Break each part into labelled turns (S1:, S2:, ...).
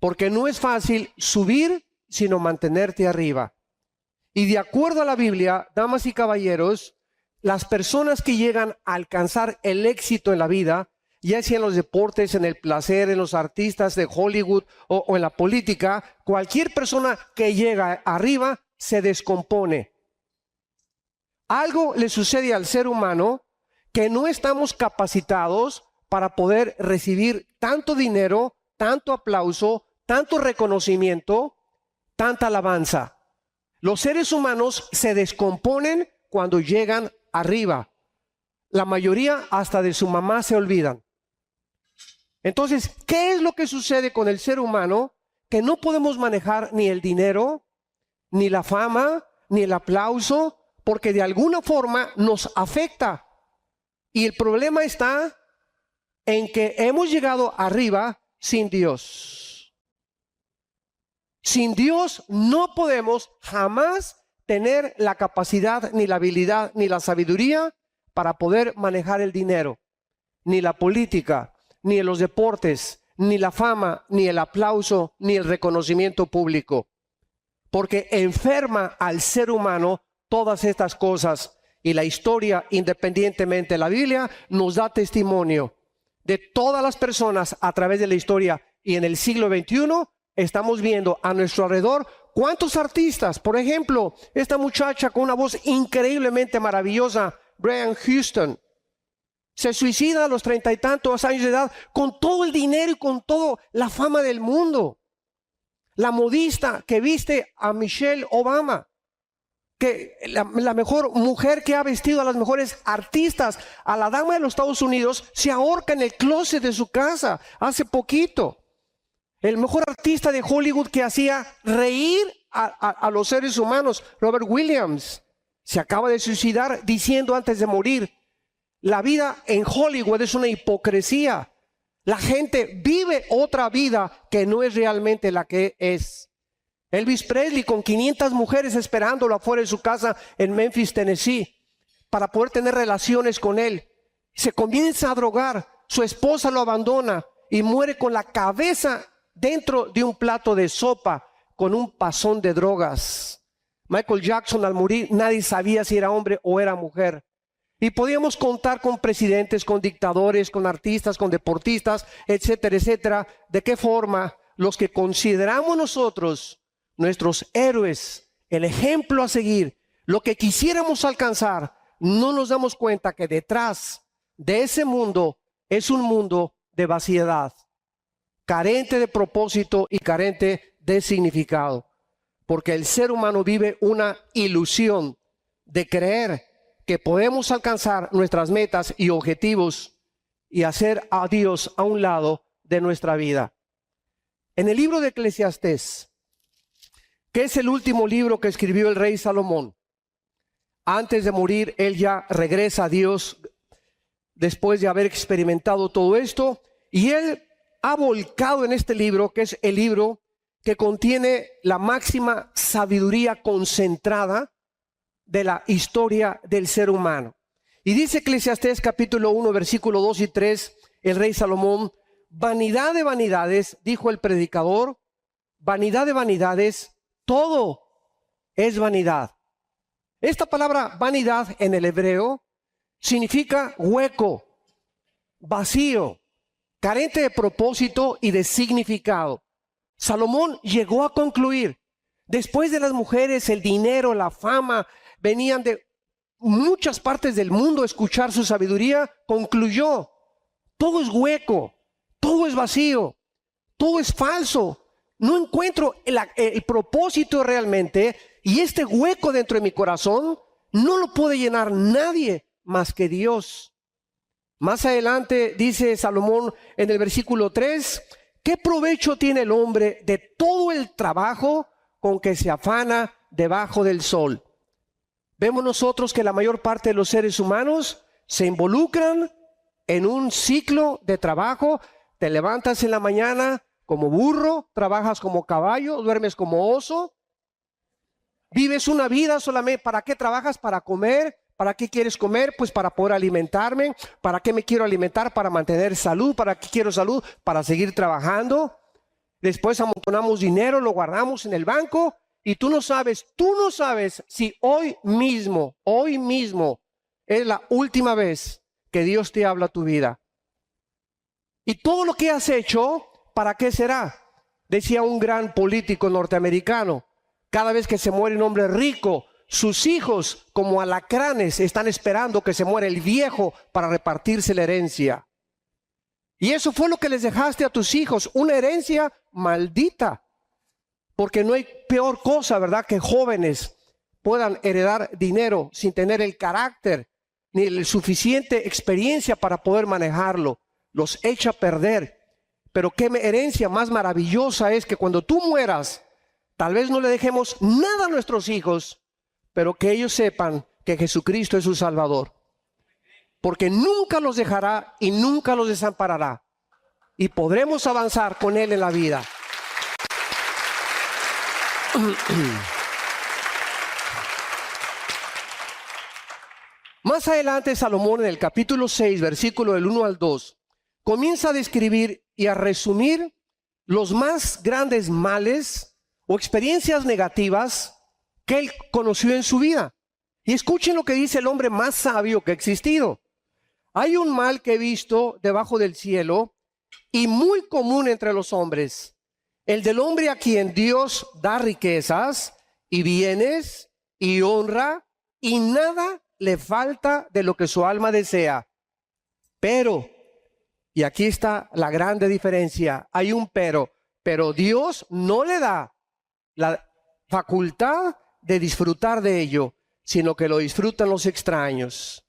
S1: porque no es fácil subir, sino mantenerte arriba. Y de acuerdo a la Biblia, damas y caballeros, las personas que llegan a alcanzar el éxito en la vida, ya sea en los deportes, en el placer, en los artistas de Hollywood o en la política, cualquier persona que llega arriba se descompone. Algo le sucede al ser humano que no estamos capacitados para poder recibir tanto dinero, tanto aplauso, tanto reconocimiento, tanta alabanza. Los seres humanos se descomponen cuando llegan arriba. La mayoría hasta de su mamá se olvidan. Entonces, ¿qué es lo que sucede con el ser humano? Que no podemos manejar ni el dinero, ni la fama, ni el aplauso, porque de alguna forma nos afecta. Y el problema está en que hemos llegado arriba sin Dios. Sin Dios no podemos jamás tener la capacidad, ni la habilidad, ni la sabiduría para poder manejar el dinero, ni la política, ni los deportes, ni la fama, ni el aplauso, ni el reconocimiento público. Porque enferma al ser humano todas estas cosas. Y la historia, independientemente de la Biblia, nos da testimonio de todas las personas a través de la historia. Y en el siglo XXI estamos viendo a nuestro alrededor cuántos artistas, por ejemplo, esta muchacha con una voz increíblemente maravillosa, Brian Houston, se suicida a los 30 y tantos años de edad con todo el dinero y con toda la fama del mundo. La modista que viste a Michelle Obama, que la mejor mujer que ha vestido a las mejores artistas, a la dama de los Estados Unidos, se ahorca en el closet de su casa hace poquito. El mejor artista de Hollywood que hacía reír a los seres humanos, Robert Williams, se acaba de suicidar diciendo antes de morir: la vida en Hollywood es una hipocresía. La gente vive otra vida que no es realmente la que es. Elvis Presley con 500 mujeres esperándolo afuera de su casa en Memphis, Tennessee, para poder tener relaciones con él. Se comienza a drogar, su esposa lo abandona y muere con la cabeza dentro de un plato de sopa con un pasón de drogas. Michael Jackson, al morir, nadie sabía si era hombre o era mujer. Y podíamos contar con presidentes, con dictadores, con artistas, con deportistas, etcétera, etcétera. ¿De qué forma los que consideramos nosotros nuestros héroes, el ejemplo a seguir, lo que quisiéramos alcanzar, no nos damos cuenta que detrás de ese mundo es un mundo de vaciedad, carente de propósito y carente de significado? Porque el ser humano vive una ilusión de creer que podemos alcanzar nuestras metas y objetivos y hacer a Dios a un lado de nuestra vida. En el libro de Eclesiastés, que es el último libro que escribió el rey Salomón, antes de morir, él ya regresa a Dios después de haber experimentado todo esto, y él ha volcado en este libro, que es el libro que contiene la máxima sabiduría concentrada de la historia del ser humano. Y dice Eclesiastés capítulo 1, versículo 2 y 3, el rey Salomón: vanidad de vanidades, dijo el predicador, vanidad de vanidades, todo es vanidad. Esta palabra vanidad en el hebreo significa hueco, vacío, carente de propósito y de significado. Salomón llegó a concluir, después de las mujeres, el dinero, la fama, venían de muchas partes del mundo a escuchar su sabiduría, concluyó: todo es hueco, todo es vacío, todo es falso. No encuentro el propósito realmente, y este hueco dentro de mi corazón no lo puede llenar nadie más que Dios. Más adelante dice Salomón en el versículo 3, ¿qué provecho tiene el hombre de todo el trabajo con que se afana debajo del sol? Vemos nosotros que la mayor parte de los seres humanos se involucran en un ciclo de trabajo. Te levantas en la mañana como burro, trabajas como caballo, duermes como oso, vives una vida solamente. ¿Para qué trabajas? Para comer. ¿Para qué quieres comer? Pues para poder alimentarme. ¿Para qué me quiero alimentar? Para mantener salud. ¿Para qué quiero salud? Para seguir trabajando. después amontonamos dinero, lo guardamos en el banco y tú no sabes si hoy mismo es la última vez que Dios te habla a tu vida. Y todo lo que has hecho, ¿para qué será? Decía un gran político norteamericano, cada vez que se muere un hombre rico, sus hijos como alacranes están esperando que se muera el viejo para repartirse la herencia. Y eso fue lo que les dejaste a tus hijos, una herencia maldita. Porque no hay peor cosa, ¿verdad?, que jóvenes puedan heredar dinero sin tener el carácter ni la suficiente experiencia para poder manejarlo. Los echa a perder. Pero qué herencia más maravillosa es que cuando tú mueras, tal vez no le dejemos nada a nuestros hijos, pero que ellos sepan que Jesucristo es su Salvador. Porque nunca los dejará y nunca los desamparará. Y podremos avanzar con Él en la vida. Más adelante, Salomón, en el capítulo 6, versículo del 1 al 2, comienza a describir y a resumir los más grandes males o experiencias negativas que él conoció en su vida. Y escuchen lo que dice el hombre más sabio que ha existido. Hay un mal que he visto debajo del cielo y muy común entre los hombres, el del hombre a quien Dios da riquezas y bienes y honra y nada le falta de lo que su alma desea. Pero, y aquí está la grande diferencia, hay un pero Dios no le da la facultad de disfrutar de ello, sino que lo disfrutan los extraños.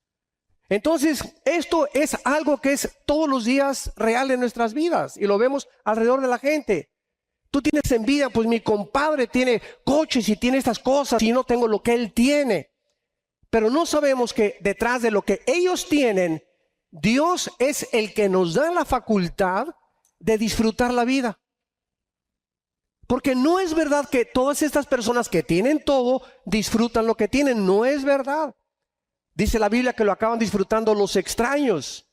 S1: Entonces, esto es algo que es todos los días real en nuestras vidas y lo vemos alrededor de la gente. Tú tienes envidia, pues mi compadre tiene coches y tiene estas cosas y no tengo lo que él tiene. Pero no sabemos que detrás de lo que ellos tienen, Dios es el que nos da la facultad de disfrutar la vida. Porque no es verdad que todas estas personas que tienen todo disfrutan lo que tienen. No es verdad. Dice la Biblia que lo acaban disfrutando los extraños.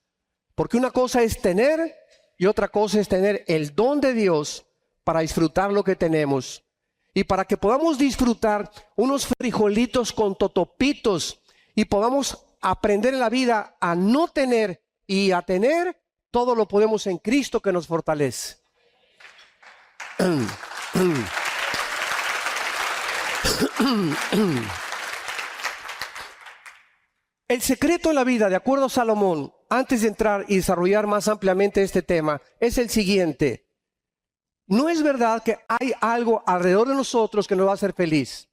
S1: Porque una cosa es tener y otra cosa es tener el don de Dios para disfrutar lo que tenemos. Y para que podamos disfrutar unos frijolitos con totopitos y podamos aprender en la vida a no tener y a tener, todo lo podemos en Cristo que nos fortalece. El secreto en la vida, de acuerdo a Salomón, antes de entrar y desarrollar más ampliamente este tema, es el siguiente. No es verdad que hay algo alrededor de nosotros que nos va a hacer feliz.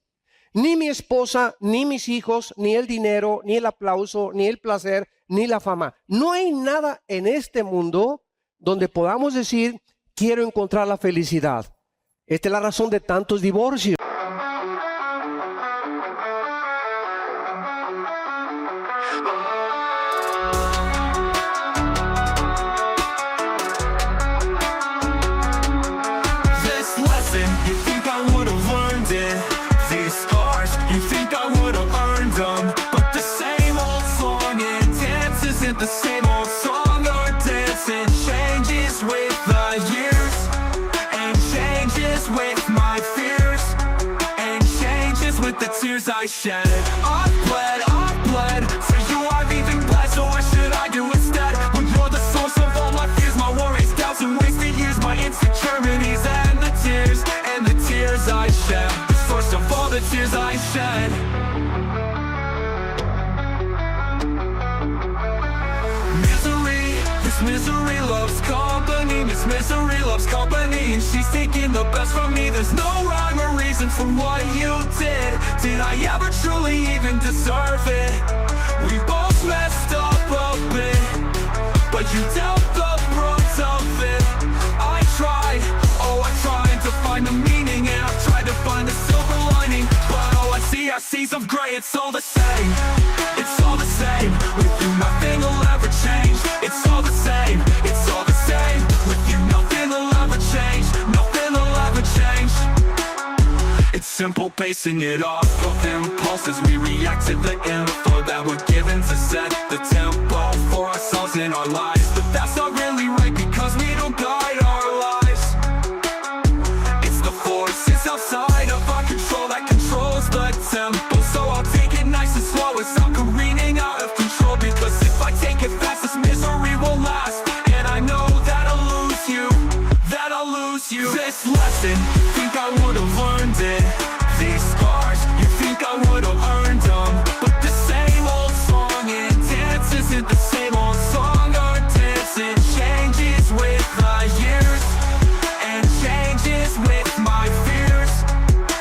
S1: Ni mi esposa, ni mis hijos, ni el dinero, ni el aplauso, ni el placer, ni la fama. No hay nada en este mundo donde podamos decir, quiero encontrar la felicidad. Esta es la razón de tantos divorcios.
S2: The same old song or dancing changes with the years, and changes with my fears, and changes with the tears I shed. I've bled for you, I've even bled, so what should I do instead? When you're the source of all my fears, my worries, doubts and wasted years, my insecurities and the tears I shed, the source of all the tears I shed. Misery loves company, Miss Misery loves company, and she's taking the best from me. There's no rhyme or reason for what you did. Did I ever truly even deserve it? We both messed up a bit, but you dealt the brunt of it. I tried to find the meaning, and I've tried to find the silver lining, but all I see are seas of gray. It's all the same, it's all the same. With you nothing will ever change. It's all the same, it's all the same. With you nothing will ever change, nothing will ever change. It's simple, basing it off of impulses. We react to the info that we're given to set the tempo for ourselves in our lives. But that's not really right, because we don't guide our lives. you this lesson. Think I would've learned it. These scars, you think I would've earned them. But the same old song and dance isn't the same old song or dance. It changes with the years, and changes with my fears,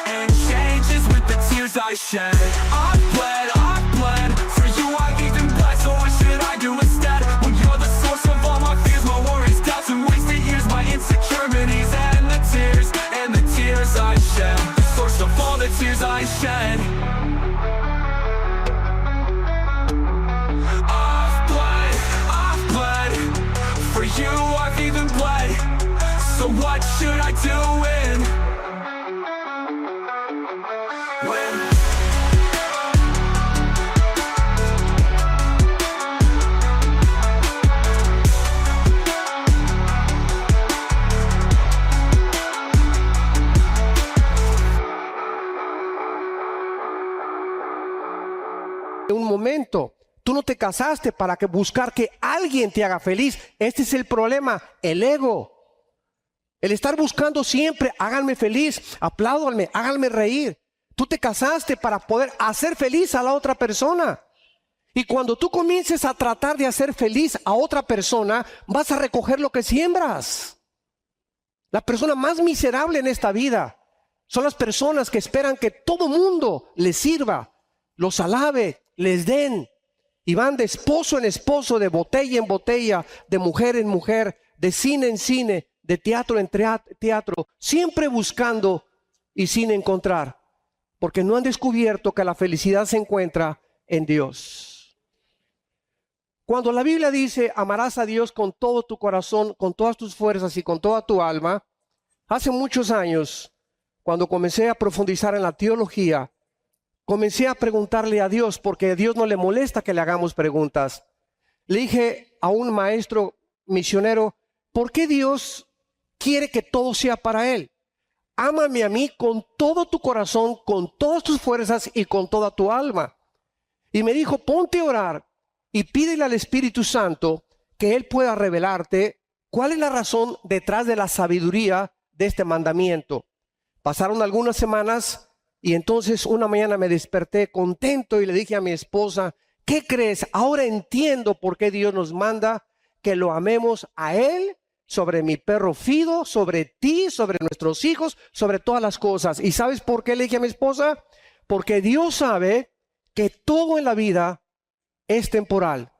S2: and changes with the tears I shed. I've bled, for you I've even bled. So what should I do instead? When you're the source of all my fears, my worries, doubts, and wasted years, my insecurities, and the tears I shed. The source of all the tears I shed. I've bled, for you I've even bled. So what should I do when
S1: un momento, tú no te casaste para buscar que alguien te haga feliz. Este es el problema, el ego. El estar buscando siempre, háganme feliz, apláudanme, háganme reír. Tú te casaste para poder hacer feliz a la otra persona. Y cuando tú comiences a tratar de hacer feliz a otra persona, vas a recoger lo que siembras. La persona más miserable en esta vida son las personas que esperan que todo mundo les sirva, los alabe, les den, y van de esposo en esposo, de botella en botella, de mujer en mujer, de cine en cine, de teatro en teatro, siempre buscando y sin encontrar, porque no han descubierto que la felicidad se encuentra en Dios. Cuando la Biblia dice amarás a Dios con todo tu corazón, con todas tus fuerzas y con toda tu alma, hace muchos años, cuando comencé a profundizar en la teología, comencé a preguntarle a Dios, porque a Dios no le molesta que le hagamos preguntas. Le dije a un maestro misionero, ¿por qué Dios quiere que todo sea para Él? Ámame a mí con todo tu corazón, con todas tus fuerzas y con toda tu alma. Y me dijo, ponte a orar y pídele al Espíritu Santo que Él pueda revelarte cuál es la razón detrás de la sabiduría de este mandamiento. Pasaron algunas semanas. Y entonces una mañana me desperté contento y le dije a mi esposa, ¿qué crees? Ahora entiendo por qué Dios nos manda que lo amemos a Él, sobre mi perro Fido, sobre ti, sobre nuestros hijos, sobre todas las cosas. ¿Y sabes por qué le dije a mi esposa? Porque Dios sabe que todo en la vida es temporal.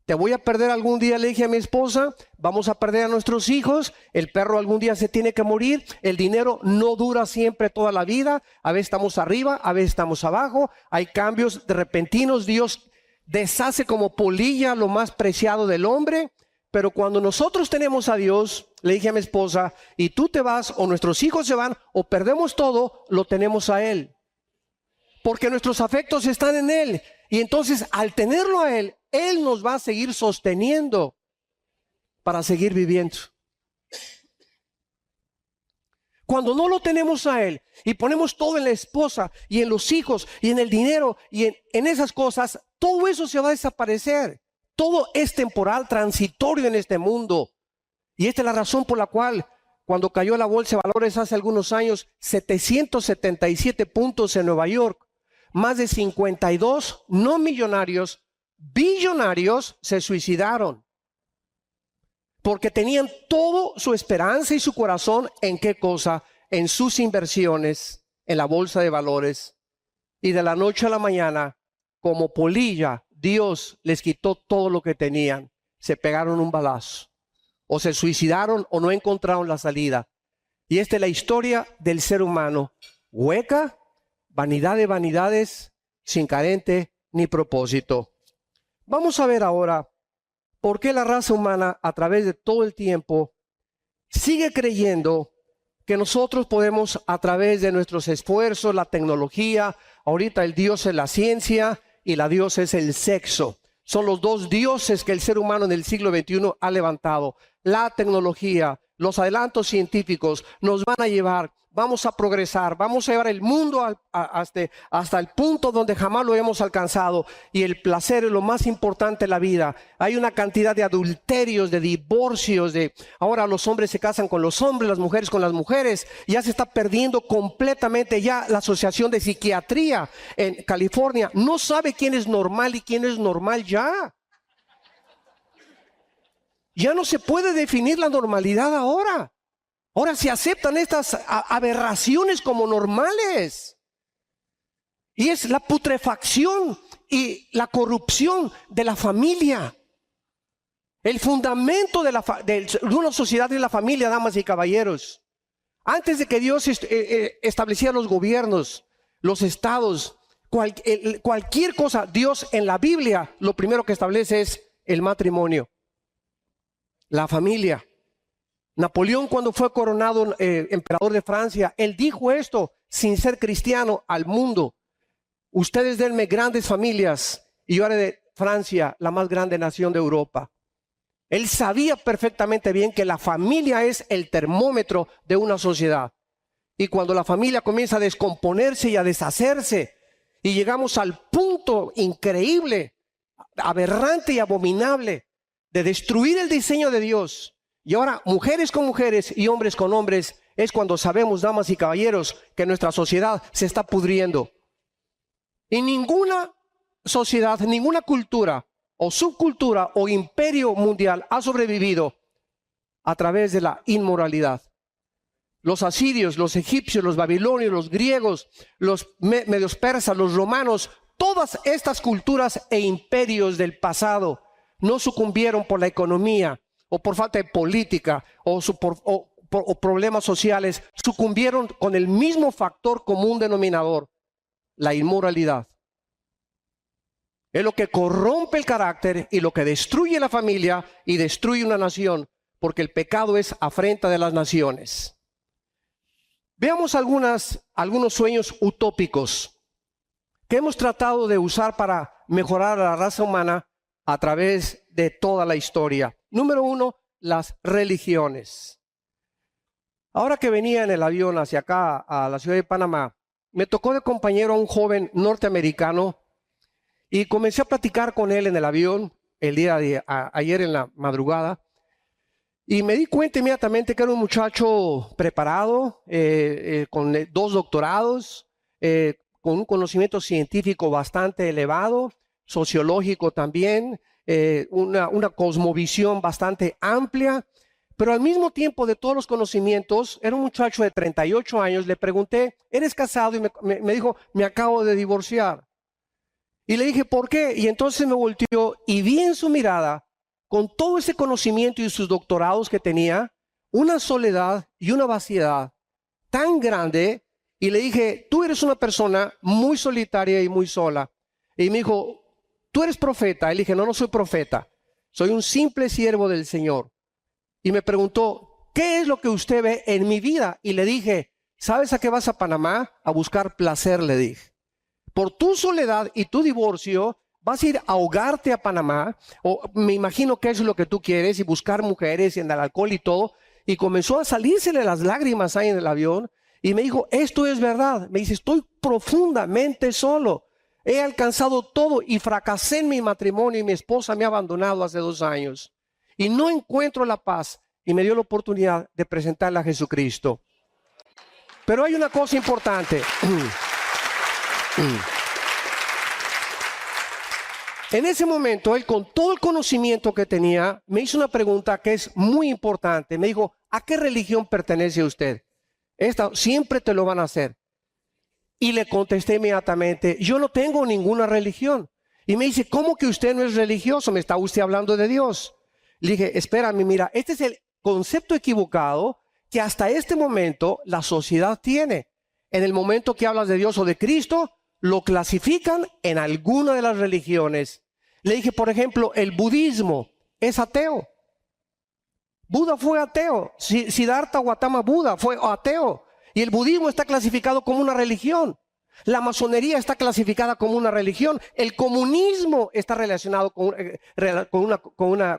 S1: Te voy a perder algún día, le dije a mi esposa, vamos a perder a nuestros hijos, el perro algún día se tiene que morir, el dinero no dura siempre toda la vida, a veces estamos arriba, a veces estamos abajo, hay cambios repentinos, Dios deshace como polilla lo más preciado del hombre, pero cuando nosotros tenemos a Dios, le dije a mi esposa, y tú te vas o nuestros hijos se van o perdemos todo, lo tenemos a Él. Porque nuestros afectos están en Él. Y entonces al tenerlo a Él, Él nos va a seguir sosteniendo para seguir viviendo. Cuando no lo tenemos a Él y ponemos todo en la esposa y en los hijos y en el dinero y en esas cosas, todo eso se va a desaparecer. Todo es temporal, transitorio en este mundo. Y esta es la razón por la cual cuando cayó la bolsa de valores hace algunos años, 777 puntos en Nueva York, más de 52 no millonarios, billonarios se suicidaron. Porque tenían toda su esperanza y su corazón en qué cosa, en sus inversiones, en la bolsa de valores. Y de la noche a la mañana, como polilla, Dios les quitó todo lo que tenían. Se pegaron un balazo. O se suicidaron o no encontraron la salida. Y esta es la historia del ser humano. Hueca, vanidad de vanidades, sin carente ni propósito. Vamos a ver ahora por qué la raza humana a través de todo el tiempo sigue creyendo que nosotros podemos a través de nuestros esfuerzos, la tecnología, ahorita el Dios es la ciencia y la Dios es el sexo. Son los dos dioses que el ser humano en el siglo XXI ha levantado. La tecnología los adelantos científicos nos van a llevar, vamos a progresar, vamos a llevar el mundo hasta el punto donde jamás lo hemos alcanzado. Y el placer es lo más importante de la vida. Hay una cantidad de adulterios, de divorcios, ahora los hombres se casan con los hombres, las mujeres con las mujeres. Ya se está perdiendo completamente. Ya la Asociación de Psiquiatría en California no sabe quién es normal y quién es normal ya. Ya no se puede definir la normalidad ahora. Ahora se aceptan estas aberraciones como normales. Y es la putrefacción y la corrupción de la familia. El fundamento de una sociedad es la familia, damas y caballeros. Antes de que Dios estableciera los gobiernos, los estados, cualquier cosa, Dios en la Biblia lo primero que establece es el matrimonio, la familia. Napoleón, cuando fue coronado emperador de Francia, él dijo esto sin ser cristiano al mundo: ustedes denme grandes familias y yo haré de Francia la más grande nación de Europa. Él sabía perfectamente bien que la familia es el termómetro de una sociedad. Y cuando la familia comienza a descomponerse y a deshacerse, y llegamos al punto increíble, aberrante y abominable de destruir el diseño de Dios, y ahora mujeres con mujeres y hombres con hombres, es cuando sabemos, damas y caballeros, que nuestra sociedad se está pudriendo. Y ninguna sociedad, ninguna cultura o subcultura o imperio mundial ha sobrevivido a través de la inmoralidad. Los asirios, los egipcios, los babilonios, los griegos, los medios persas, los romanos, todas estas culturas e imperios del pasado no sucumbieron por la economía o por falta de política o problemas sociales. Sucumbieron con el mismo factor común denominador: la inmoralidad. Es lo que corrompe el carácter y lo que destruye la familia y destruye una nación, porque el pecado es afrenta de las naciones. Veamos algunos sueños utópicos que hemos tratado de usar para mejorar a la raza humana a través de toda la historia. Número 1, las religiones. Ahora que venía en el avión hacia acá, a la ciudad de Panamá, me tocó de compañero a un joven norteamericano y comencé a platicar con él en el avión el día de ayer en la madrugada. Y me di cuenta inmediatamente que era un muchacho preparado, con 2 doctorados, con un conocimiento científico bastante elevado, sociológico también, una cosmovisión bastante amplia, pero al mismo tiempo de todos los conocimientos, era un muchacho de 38 años. Le pregunté: ¿eres casado? Y me dijo: me acabo de divorciar. Y le dije: ¿por qué? Y entonces me volteó y vi en su mirada, con todo ese conocimiento y sus doctorados que tenía, una soledad y una vaciedad tan grande. Y le dije: tú eres una persona muy solitaria y muy sola. Y me dijo: ¿tú eres profeta? Y le dije: no, no soy profeta, soy un simple siervo del Señor. Y me preguntó: ¿qué es lo que usted ve en mi vida? Y le dije: ¿sabes a qué vas a Panamá? A buscar placer, le dije. Por tu soledad y tu divorcio, vas a ir a ahogarte a Panamá, o me imagino que eso es lo que tú quieres, y buscar mujeres y en el alcohol y todo. Y comenzó a salírsele las lágrimas ahí en el avión, y me dijo: esto es verdad. Me dice: estoy profundamente solo, he alcanzado todo y fracasé en mi matrimonio y mi esposa me ha abandonado hace 2 años y no encuentro la paz. Y me dio la oportunidad de presentarle a Jesucristo. Pero hay una cosa importante. En ese momento, él, con todo el conocimiento que tenía, me hizo una pregunta que es muy importante. Me dijo: ¿a qué religión pertenece usted? Esta siempre te lo van a hacer. Y le contesté inmediatamente: yo no tengo ninguna religión. Y me dice: ¿cómo que usted no es religioso? ¿Me está usted hablando de Dios? Le dije: espérame, mira, este es el concepto equivocado que hasta este momento la sociedad tiene. En el momento que hablas de Dios o de Cristo, lo clasifican en alguna de las religiones. Le dije: por ejemplo, el budismo es ateo. Buda fue ateo. Siddhartha Gautama Buda fue ateo. Y el budismo está clasificado como una religión. La masonería está clasificada como una religión. El comunismo está relacionado con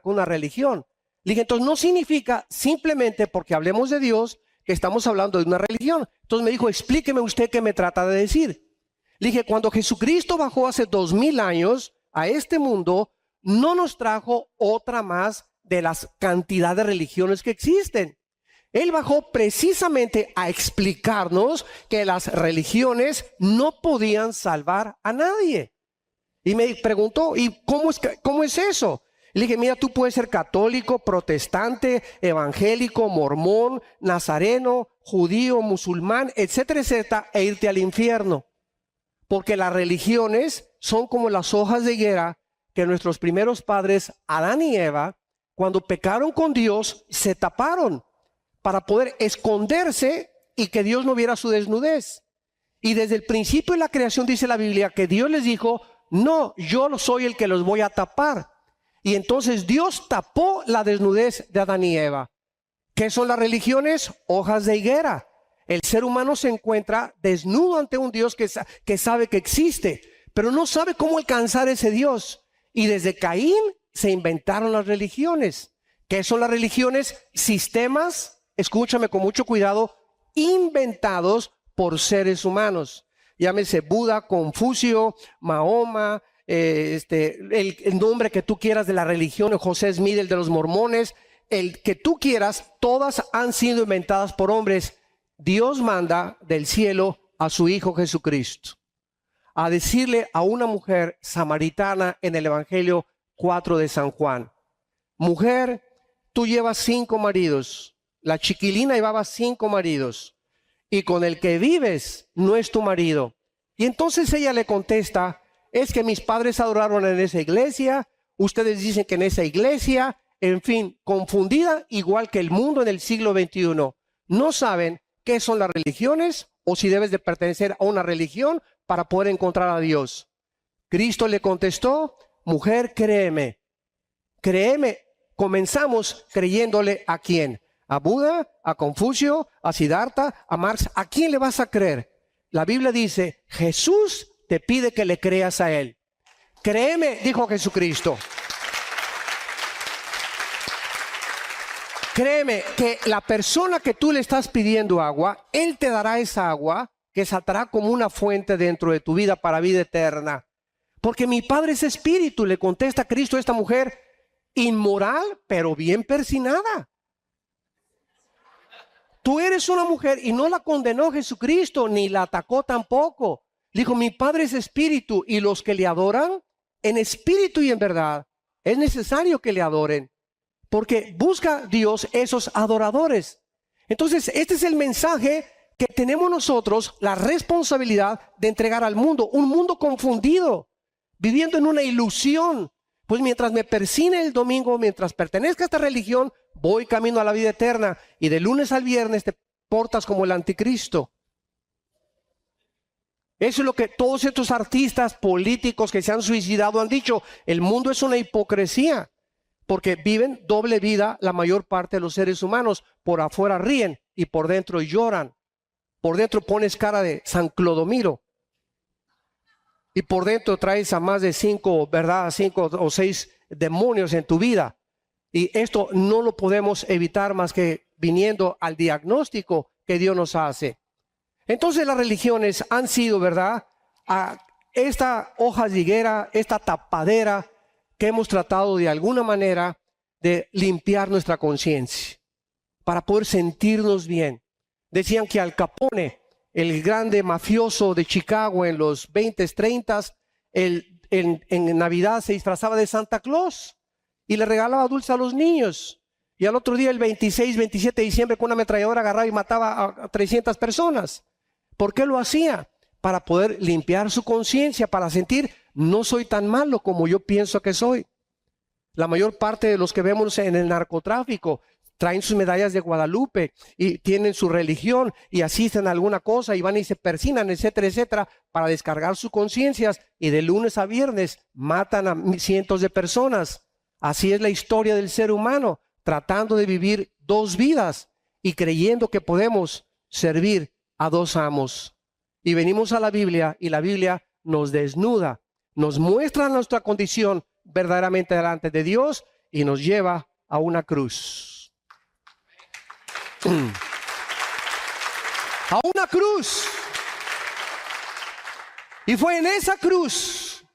S1: una religión. Le dije, entonces no significa simplemente porque hablemos de Dios que estamos hablando de una religión. Entonces me dijo, explíqueme usted qué me trata de decir. Le dije, cuando Jesucristo bajó hace 2000 años a este mundo, no nos trajo otra más de las cantidad de religiones que existen. Él bajó precisamente a explicarnos que las religiones no podían salvar a nadie. Y me preguntó, ¿y cómo es eso? Le dije, mira, tú puedes ser católico, protestante, evangélico, mormón, nazareno, judío, musulmán, etcétera, etcétera, e irte al infierno. Porque las religiones son como las hojas de higuera que nuestros primeros padres, Adán y Eva, cuando pecaron con Dios, se taparon para poder esconderse y que Dios no viera su desnudez. Y desde el principio de la creación dice la Biblia que Dios les dijo, no, yo soy el que los voy a tapar. Y entonces Dios tapó la desnudez de Adán y Eva. ¿Qué son las religiones? Hojas de higuera. El ser humano se encuentra desnudo ante un Dios que sabe que existe, pero no sabe cómo alcanzar ese Dios. Y desde Caín se inventaron las religiones. ¿Qué son las religiones? Sistemas, escúchame con mucho cuidado, inventados por seres humanos. Llámese Buda, Confucio, Mahoma, el nombre que tú quieras de la religión, José Smith, el de los mormones, el que tú quieras, todas han sido inventadas por hombres. Dios manda del cielo a su Hijo Jesucristo a decirle a una mujer samaritana en el Evangelio 4 de San Juan, mujer, tú llevas 5 maridos, la chiquilina llevaba 5 maridos, y con el que vives no es tu marido. Y entonces ella le contesta, es que mis padres adoraron en esa iglesia, ustedes dicen que en esa iglesia, en fin, confundida igual que el mundo en el siglo XXI. No saben qué son las religiones o si debes de pertenecer a una religión para poder encontrar a Dios. Cristo le contestó, mujer, créeme, comenzamos creyéndole ¿a quién? ¿A Buda? ¿A Confucio? ¿A Siddhartha? ¿A Marx? ¿A quién le vas a creer? La Biblia dice, Jesús te pide que le creas a Él. Créeme, dijo Jesucristo. Créeme que la persona que tú le estás pidiendo agua, Él te dará esa agua que saltará como una fuente dentro de tu vida para vida eterna. Porque mi Padre es espíritu, le contesta Cristo a esta mujer, inmoral, pero bien persinada. Tú eres una mujer y no la condenó Jesucristo, ni la atacó tampoco. Dijo, mi Padre es espíritu y los que le adoran, en espíritu y en verdad, es necesario que le adoren. Porque busca Dios esos adoradores. Entonces, este es el mensaje que tenemos nosotros, la responsabilidad de entregar al mundo. Un mundo confundido, viviendo en una ilusión. Pues mientras me persine el domingo, mientras pertenezca a esta religión, voy camino a la vida eterna. Y de lunes al viernes te portas como el anticristo. Eso es lo que todos estos artistas políticos que se han suicidado han dicho. El mundo es una hipocresía. Porque viven doble vida la mayor parte de los seres humanos. Por afuera ríen y por dentro lloran. Por dentro pones cara de San Clodomiro. Y por dentro traes a más de 5 o 6 demonios en tu vida. Y esto no lo podemos evitar más que viniendo al diagnóstico que Dios nos hace. Entonces las religiones han sido, ¿verdad? A esta hoja de higuera, esta tapadera que hemos tratado de alguna manera de limpiar nuestra conciencia para poder sentirnos bien. Decían que Al Capone, el grande mafioso de Chicago en los 20s, 30s, en Navidad se disfrazaba de Santa Claus y le regalaba dulce a los niños. Y al otro día, el 26, 27 de diciembre, con una ametralladora agarraba y mataba a 300 personas. ¿Por qué lo hacía? Para poder limpiar su conciencia, para sentir, no soy tan malo como yo pienso que soy. La mayor parte de los que vemos en el narcotráfico traen sus medallas de Guadalupe y tienen su religión y asisten a alguna cosa y van y se persinan, etcétera, etcétera, para descargar sus conciencias y de lunes a viernes matan a cientos de personas. Así es la historia del ser humano, tratando de vivir 2 vidas y creyendo que podemos servir a 2 amos. Y venimos a la Biblia y la Biblia nos desnuda, nos muestra nuestra condición verdaderamente delante de Dios y nos lleva a una cruz. A una cruz. Y fue en esa cruz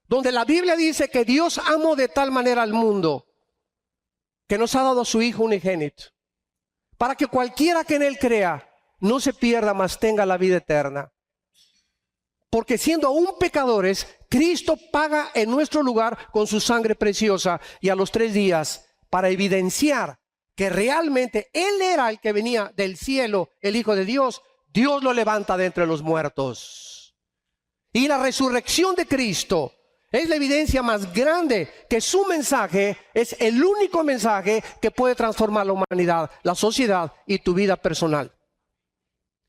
S1: donde la Biblia dice que Dios amó de tal manera al mundo que nos ha dado a su Hijo unigénito, para que cualquiera que en Él crea no se pierda, mas tenga la vida eterna. Porque siendo aún pecadores, Cristo paga en nuestro lugar con su sangre preciosa, y a los 3 días, para evidenciar que realmente Él era el que venía del cielo, el Hijo de Dios, Dios lo levanta de entre los muertos. Y la resurrección de Cristo es la evidencia más grande que su mensaje es el único mensaje que puede transformar la humanidad, la sociedad y tu vida personal.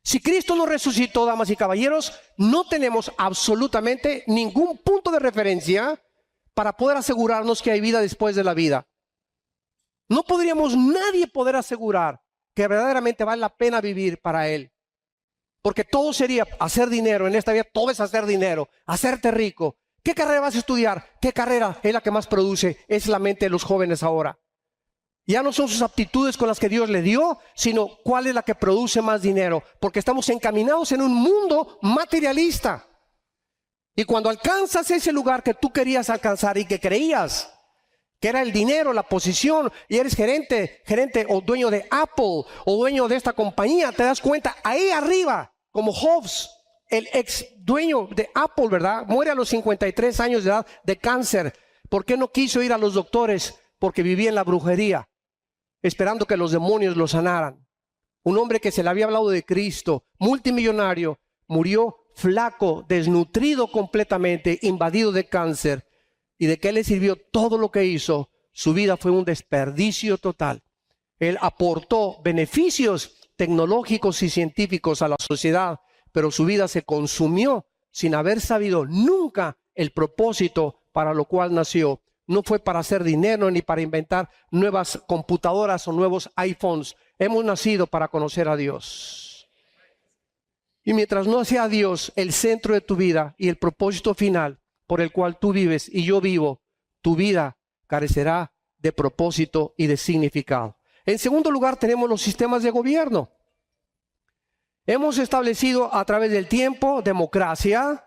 S1: Si Cristo no resucitó, damas y caballeros, no tenemos absolutamente ningún punto de referencia para poder asegurarnos que hay vida después de la vida. No podríamos nadie poder asegurar que verdaderamente vale la pena vivir para Él. Porque todo sería hacer dinero, en esta vida todo es hacer dinero, hacerte rico. ¿Qué carrera vas a estudiar? ¿Qué carrera es la que más produce? Es la mente de los jóvenes ahora. Ya no son sus aptitudes con las que Dios le dio, sino cuál es la que produce más dinero. Porque estamos encaminados en un mundo materialista. Y cuando alcanzas ese lugar que tú querías alcanzar y que creías que era el dinero, la posición, y eres gerente o dueño de Apple o dueño de esta compañía, te das cuenta, ahí arriba, como Jobs, el ex dueño de Apple, ¿verdad? Muere a los 53 años de edad de cáncer. ¿Por qué no quiso ir a los doctores? Porque vivía en la brujería, esperando que los demonios lo sanaran. Un hombre que se le había hablado de Cristo, multimillonario, murió flaco, desnutrido completamente, invadido de cáncer. ¿Y de qué le sirvió todo lo que hizo? Su vida fue un desperdicio total. Él aportó beneficios tecnológicos y científicos a la sociedad, pero su vida se consumió sin haber sabido nunca el propósito para lo cual nació. No fue para hacer dinero ni para inventar nuevas computadoras o nuevos iPhones. Hemos nacido para conocer a Dios. Y mientras no sea Dios el centro de tu vida y el propósito final por el cual tú vives y yo vivo, tu vida carecerá de propósito y de significado. En segundo lugar, tenemos los sistemas de gobierno. Hemos establecido a través del tiempo democracia,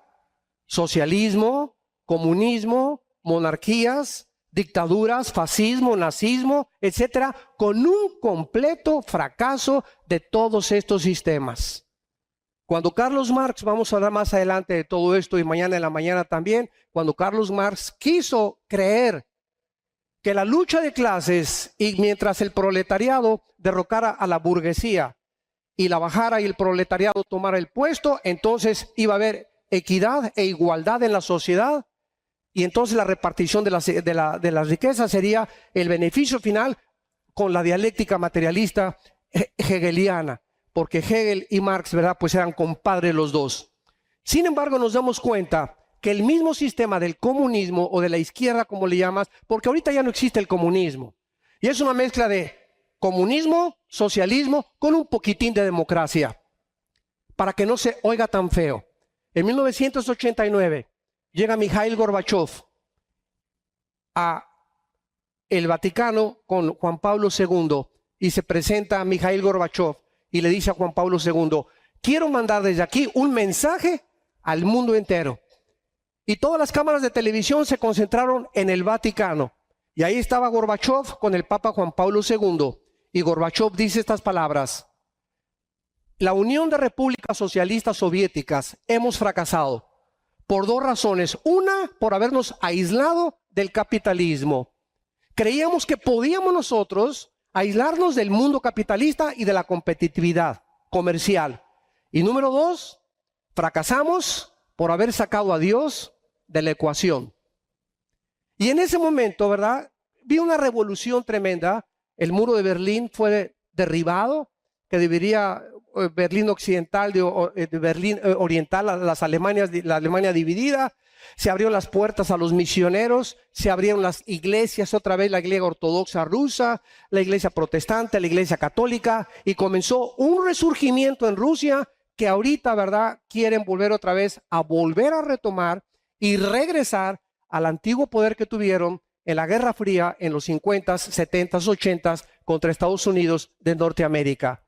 S1: socialismo, comunismo, monarquías, dictaduras, fascismo, nazismo, etcétera, con un completo fracaso de todos estos sistemas. Cuando Carlos Marx, vamos a hablar más adelante de todo esto y mañana en la mañana también, cuando Carlos Marx quiso creer que la lucha de clases, y mientras el proletariado derrocara a la burguesía y la bajara y el proletariado tomara el puesto, entonces iba a haber equidad e igualdad en la sociedad, y entonces la repartición de las riquezas sería el beneficio final con la dialéctica materialista hegeliana, porque Hegel y Marx, ¿verdad?, pues eran compadres los dos. Sin embargo, nos damos cuenta que el mismo sistema del comunismo o de la izquierda, como le llamas, porque ahorita ya no existe el comunismo, y es una mezcla de comunismo, socialismo, con un poquitín de democracia, para que no se oiga tan feo. En 1989 llega Mikhail Gorbachev a el Vaticano con Juan Pablo II, y se presenta a Mikhail Gorbachev y le dice a Juan Pablo II: quiero mandar desde aquí un mensaje al mundo entero. Y todas las cámaras de televisión se concentraron en el Vaticano. Y ahí estaba Gorbachev con el Papa Juan Pablo II. Y Gorbachev dice estas palabras: la Unión de Repúblicas Socialistas Soviéticas hemos fracasado por 2 razones. Una, por habernos aislado del capitalismo. Creíamos que podíamos nosotros aislarnos del mundo capitalista y de la competitividad comercial. Y número 2, fracasamos por haber sacado a Dios de la ecuación. Y en ese momento, ¿verdad?, vi una revolución tremenda. El muro de Berlín fue derribado, que dividiría Berlín occidental de Berlín oriental, la Alemania dividida. Se abrieron las puertas a los misioneros, se abrieron las iglesias, otra vez la iglesia ortodoxa rusa, la iglesia protestante, la iglesia católica, y comenzó un resurgimiento en Rusia que ahorita, ¿verdad?, quieren volver otra vez a retomar y regresar al antiguo poder que tuvieron en la Guerra Fría en los 50s, 70s, 80s contra Estados Unidos de Norteamérica.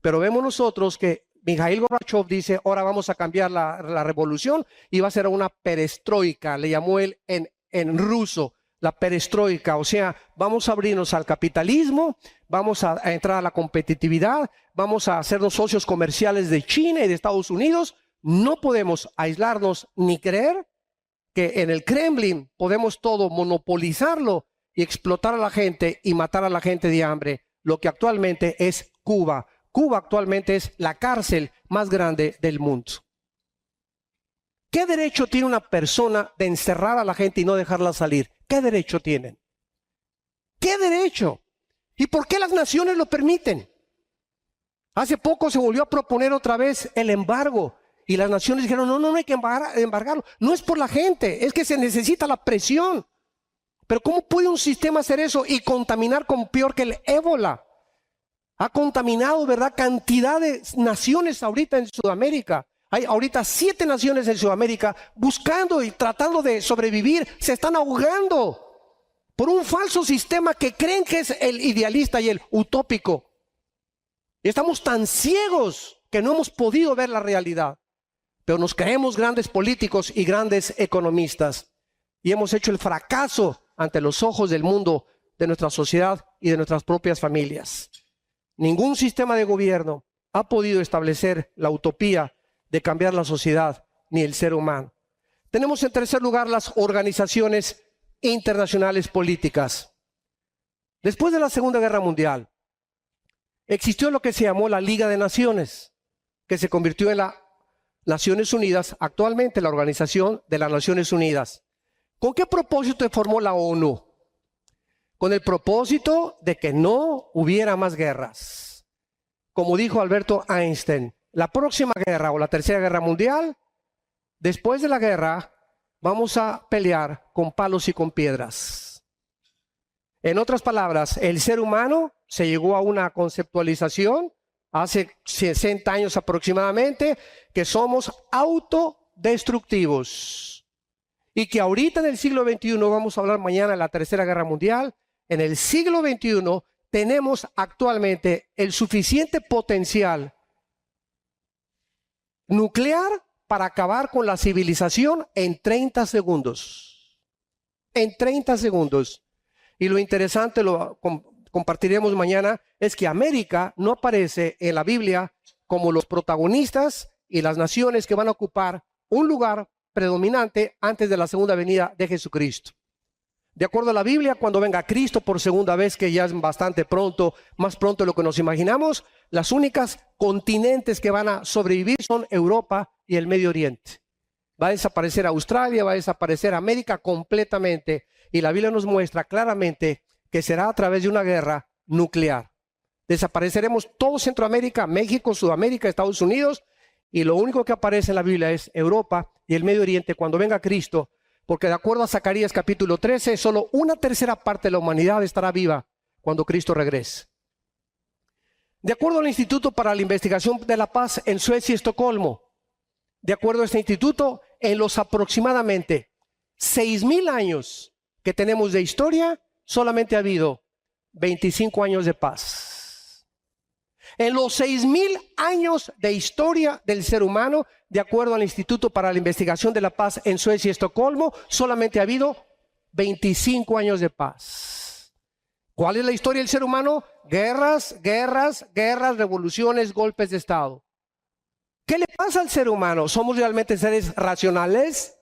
S1: Pero vemos nosotros que Mikhail Gorbachev dice, ahora vamos a cambiar la revolución y va a ser una perestroika, le llamó él en ruso, la perestroika, o sea, vamos a abrirnos al capitalismo, vamos a entrar a la competitividad, vamos a hacernos socios comerciales de China y de Estados Unidos. No podemos aislarnos ni creer que en el Kremlin podemos todo monopolizarlo y explotar a la gente y matar a la gente de hambre, lo que actualmente es Cuba. Cuba actualmente es la cárcel más grande del mundo. ¿Qué derecho tiene una persona de encerrar a la gente y no dejarla salir? ¿Qué derecho tienen? ¿Qué derecho? ¿Y por qué las naciones lo permiten? Hace poco se volvió a proponer otra vez el embargo y las naciones dijeron, no hay que embargarlo. No es por la gente, es que se necesita la presión. Pero ¿cómo puede un sistema hacer eso y contaminar con peor que el ébola? Ha contaminado, ¿verdad?, cantidad de naciones ahorita en Sudamérica. Hay ahorita 7 naciones en Sudamérica buscando y tratando de sobrevivir. Se están ahogando por un falso sistema que creen que es el idealista y el utópico. Y estamos tan ciegos que no hemos podido ver la realidad. Pero nos creemos grandes políticos y grandes economistas. Y hemos hecho el fracaso ante los ojos del mundo, de nuestra sociedad y de nuestras propias familias. Ningún sistema de gobierno ha podido establecer la utopía de cambiar la sociedad ni el ser humano. Tenemos en tercer lugar las organizaciones internacionales políticas. Después de la Segunda Guerra Mundial, existió lo que se llamó la Liga de Naciones, que se convirtió en las Naciones Unidas, actualmente la Organización de las Naciones Unidas. ¿Con qué propósito formó la ONU? Con el propósito de que no hubiera más guerras. Como dijo Alberto Einstein, la próxima guerra o la tercera guerra mundial, después de la guerra, vamos a pelear con palos y con piedras. En otras palabras, el ser humano se llegó a una conceptualización hace 60 años aproximadamente, que somos autodestructivos. Y que ahorita en el siglo XXI, vamos a hablar mañana de la tercera guerra mundial, en el siglo XXI tenemos actualmente el suficiente potencial nuclear para acabar con la civilización en 30 segundos. En 30 segundos. Y lo interesante, lo compartiremos mañana, es que América no aparece en la Biblia como los protagonistas y las naciones que van a ocupar un lugar predominante antes de la segunda venida de Jesucristo. De acuerdo a la Biblia, cuando venga Cristo por segunda vez, que ya es bastante pronto, más pronto de lo que nos imaginamos, las únicas continentes que van a sobrevivir son Europa y el Medio Oriente. Va a desaparecer Australia, va a desaparecer América completamente, y la Biblia nos muestra claramente que será a través de una guerra nuclear. Desapareceremos todo Centroamérica, México, Sudamérica, Estados Unidos, y lo único que aparece en la Biblia es Europa y el Medio Oriente cuando venga Cristo, porque de acuerdo a Zacarías capítulo 13, solo una tercera parte de la humanidad estará viva cuando Cristo regrese. De acuerdo al Instituto para la Investigación de la Paz en Suecia y Estocolmo, de acuerdo a este instituto, en los aproximadamente 6,000 años que tenemos de historia, solamente ha habido 25 años de paz. En los 6,000 años de historia del ser humano, de acuerdo al Instituto para la Investigación de la Paz en Suecia y Estocolmo, solamente ha habido 25 años de paz. ¿Cuál es la historia del ser humano? Guerras, guerras, guerras, revoluciones, golpes de Estado. ¿Qué le pasa al ser humano? ¿Somos realmente seres racionales?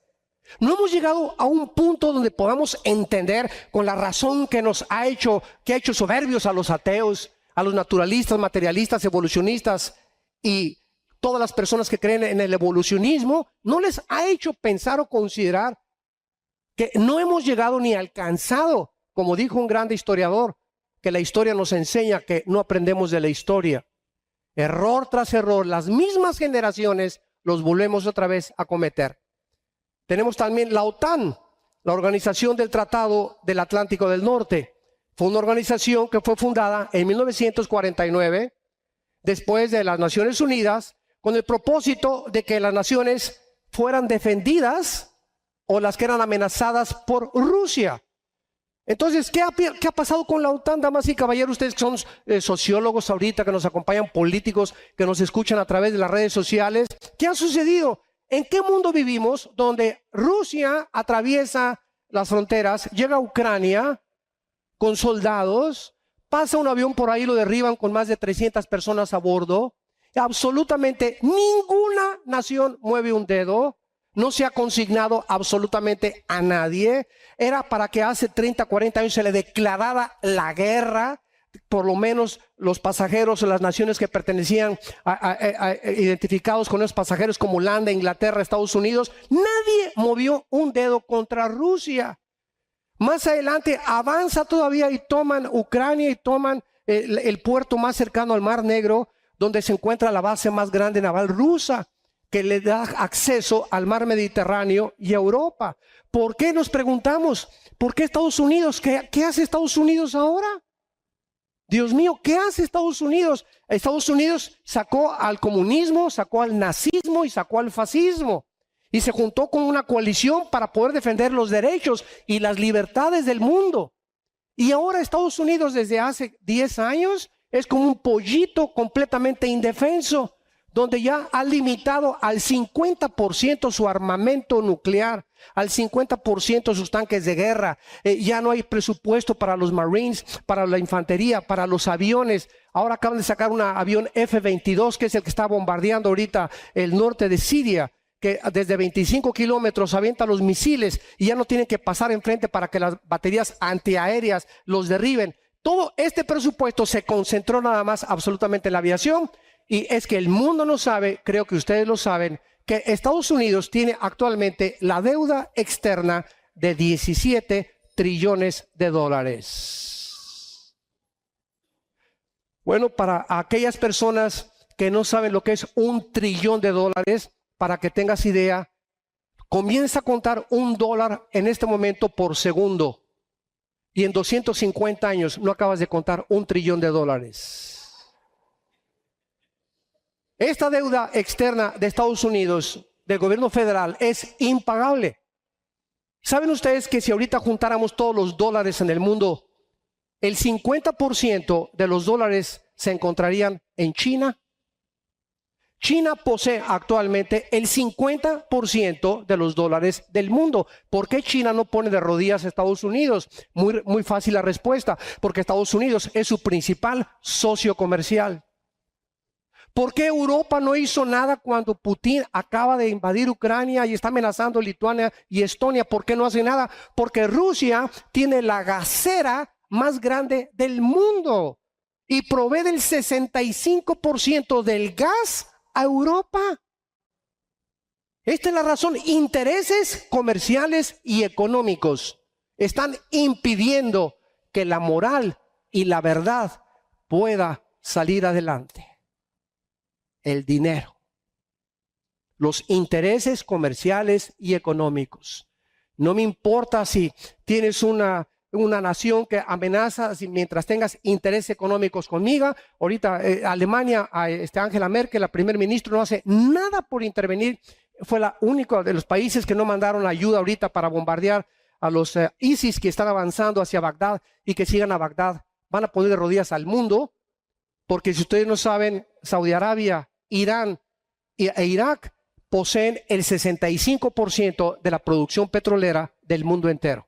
S1: No hemos llegado a un punto donde podamos entender con la razón que nos ha hecho, que ha hecho soberbios a los ateos, a los naturalistas, materialistas, evolucionistas y todas las personas que creen en el evolucionismo. No les ha hecho pensar o considerar que no hemos llegado ni alcanzado, como dijo un grande historiador, que la historia nos enseña que no aprendemos de la historia. Error tras error, las mismas generaciones los volvemos otra vez a cometer. Tenemos también la OTAN, la Organización del Tratado del Atlántico del Norte. Fue una organización que fue fundada en 1949, después de las Naciones Unidas, con el propósito de que las naciones fueran defendidas o las que eran amenazadas por Rusia. Entonces, ¿qué ha pasado con la OTAN, damas y caballeros? Ustedes que son sociólogos ahorita, que nos acompañan, políticos, que nos escuchan a través de las redes sociales. ¿Qué ha sucedido? ¿En qué mundo vivimos donde Rusia atraviesa las fronteras, llega a Ucrania con soldados, pasa un avión por ahí, lo derriban con más de 300 personas a bordo? Absolutamente ninguna nación mueve un dedo. No se ha consignado absolutamente a nadie. Era para que hace 30, 40 años se le declarara la guerra. Por lo menos los pasajeros o las naciones que pertenecían identificados con esos pasajeros como Holanda, Inglaterra, Estados Unidos. Nadie movió un dedo contra Rusia. Más adelante avanza todavía y toman Ucrania y toman el puerto más cercano al Mar Negro, donde se encuentra la base más grande naval rusa, que le da acceso al mar Mediterráneo y a Europa. ¿Por qué nos preguntamos? ¿Por qué Estados Unidos? ¿Qué hace Estados Unidos ahora? Dios mío, ¿qué hace Estados Unidos? Estados Unidos sacó al comunismo, sacó al nazismo y sacó al fascismo. Y se juntó con una coalición para poder defender los derechos y las libertades del mundo. Y ahora Estados Unidos desde hace 10 años es como un pollito completamente indefenso, donde ya ha limitado al 50% su armamento nuclear, al 50% sus tanques de guerra. Ya no hay presupuesto para los Marines, para la infantería, para los aviones. Ahora acaban de sacar un avión F-22, que es el que está bombardeando ahorita el norte de Siria, que desde 25 kilómetros avienta los misiles y ya no tienen que pasar enfrente para que las baterías antiaéreas los derriben. Todo este presupuesto se concentró nada más absolutamente en la aviación. Y es que el mundo no sabe, creo que ustedes lo saben, que Estados Unidos tiene actualmente la deuda externa de 17 trillones de dólares. Bueno, para aquellas personas que no saben lo que es $1 trillón, para que tengas idea, comienza a contar $1 en este momento por segundo. Y en 250 años no acabas de contar $1 trillón. Esta deuda externa de Estados Unidos, del gobierno federal, es impagable. ¿Saben ustedes que si ahorita juntáramos todos los dólares en el mundo, el 50% de los dólares se encontrarían en China? China posee actualmente el 50% de los dólares del mundo. ¿Por qué China no pone de rodillas a Estados Unidos? Muy fácil la respuesta, porque Estados Unidos es su principal socio comercial. ¿Por qué Europa no hizo nada cuando Putin acaba de invadir Ucrania y está amenazando Lituania y Estonia? ¿Por qué no hace nada? Porque Rusia tiene la gasera más grande del mundo y provee del 65% del gas a Europa. Esta es la razón. Intereses comerciales y económicos están impidiendo que la moral y la verdad pueda salir adelante. El dinero, los intereses comerciales y económicos. No me importa si tienes una nación que amenaza, mientras tengas intereses económicos conmigo. Ahorita Alemania, Angela Merkel, la primer ministro, no hace nada por intervenir. Fue la única de los países que no mandaron ayuda ahorita para bombardear a los ISIS que están avanzando hacia Bagdad y que sigan a Bagdad. Van a poner de rodillas al mundo, porque si ustedes no saben, Saudi Arabia, Irán e Irak poseen el 65% de la producción petrolera del mundo entero.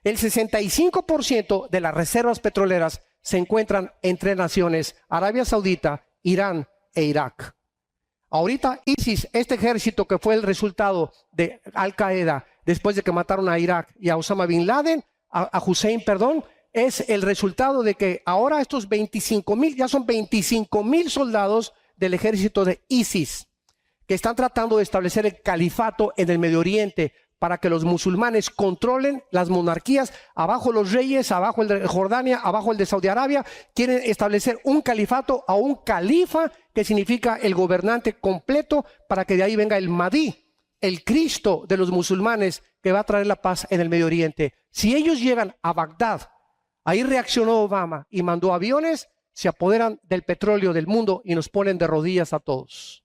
S1: El 65% de las reservas petroleras se encuentran entre naciones Arabia Saudita, Irán e Irak. Ahorita ISIS, este ejército que fue el resultado de Al Qaeda después de que mataron a Irak y a Osama Bin Laden, a Hussein, perdón, es el resultado de que ahora estos 25,000, ya son 25,000 soldados del ejército de ISIS, que están tratando de establecer el califato en el Medio Oriente para que los musulmanes controlen las monarquías. Abajo los reyes, abajo el de Jordania, abajo el de Saudi Arabia. Quieren establecer un califato o un califa, que significa el gobernante completo, para que de ahí venga el Mahdi, el Cristo de los musulmanes, que va a traer la paz en el Medio Oriente. Si ellos llegan a Bagdad, ahí reaccionó Obama y mandó aviones, se apoderan del petróleo del mundo y nos ponen de rodillas a todos.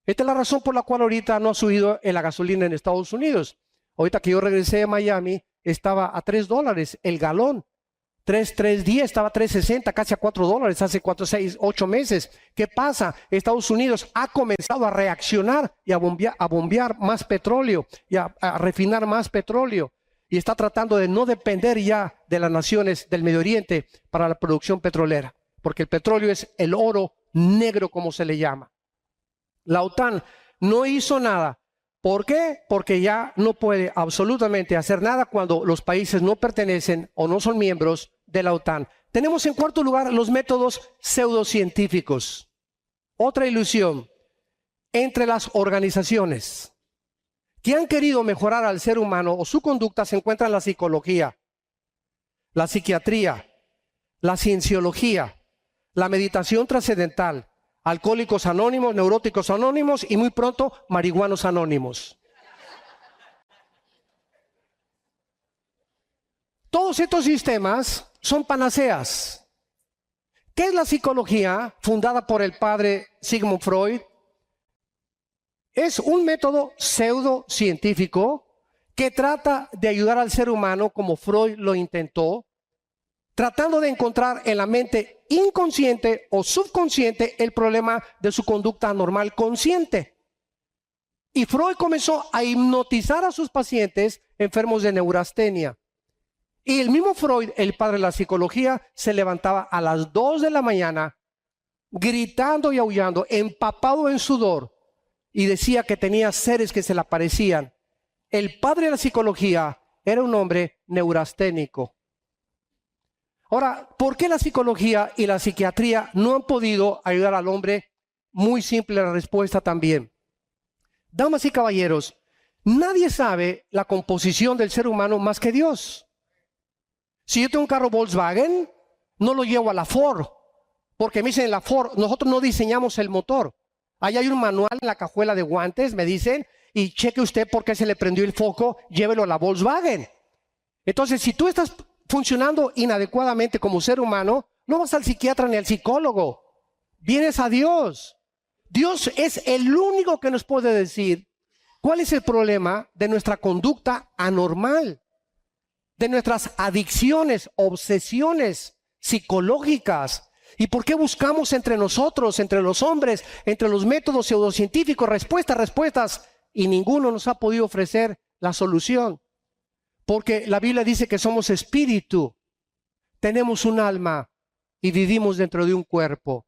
S1: Esta es la razón por la cual ahorita no ha subido la gasolina en Estados Unidos. Ahorita que yo regresé a Miami, estaba a $3 el galón. 3.10 estaba a 3.60, casi a $4 hace 4, 6, 8 meses. ¿Qué pasa? Estados Unidos ha comenzado a reaccionar y a bombear más petróleo y a refinar más petróleo. Y está tratando de no depender ya de las naciones del Medio Oriente para la producción petrolera. Porque el petróleo es el oro negro, como se le llama. La OTAN no hizo nada. ¿Por qué? Porque ya no puede absolutamente hacer nada cuando los países no pertenecen o no son miembros de la OTAN. Tenemos en cuarto lugar los métodos pseudocientíficos. Otra ilusión entre las organizaciones que han querido mejorar al ser humano o su conducta se encuentran la psicología, la psiquiatría, la cienciología, la meditación trascendental, Alcohólicos Anónimos, Neuróticos Anónimos y muy pronto Marihuanos Anónimos. Todos estos sistemas son panaceas. ¿Qué es la psicología fundada por el padre Sigmund Freud? Es un método pseudocientífico que trata de ayudar al ser humano como Freud lo intentó, tratando de encontrar en la mente inconsciente o subconsciente el problema de su conducta anormal consciente. Y Freud comenzó a hipnotizar a sus pacientes enfermos de neurastenia. Y el mismo Freud, el padre de la psicología, se levantaba a las 2 de la mañana, gritando y aullando, empapado en sudor, y decía que tenía seres que se le aparecían. El padre de la psicología era un hombre neurasténico. Ahora, ¿por qué la psicología y la psiquiatría no han podido ayudar al hombre? Muy simple la respuesta también. Damas y caballeros, nadie sabe la composición del ser humano más que Dios. Si yo tengo un carro Volkswagen, no lo llevo a la Ford, porque me dicen en la Ford, nosotros no diseñamos el motor. Ahí hay un manual en la cajuela de guantes, me dicen, y cheque usted por qué se le prendió el foco, llévelo a la Volkswagen. Entonces, si tú estás funcionando inadecuadamente como ser humano, no vas al psiquiatra ni al psicólogo, vienes a Dios. Dios es el único que nos puede decir cuál es el problema de nuestra conducta anormal, de nuestras adicciones, obsesiones psicológicas. ¿Y por qué buscamos entre nosotros, entre los hombres, entre los métodos pseudocientíficos, respuestas, y ninguno nos ha podido ofrecer la solución? Porque la Biblia dice que somos espíritu, tenemos un alma y vivimos dentro de un cuerpo.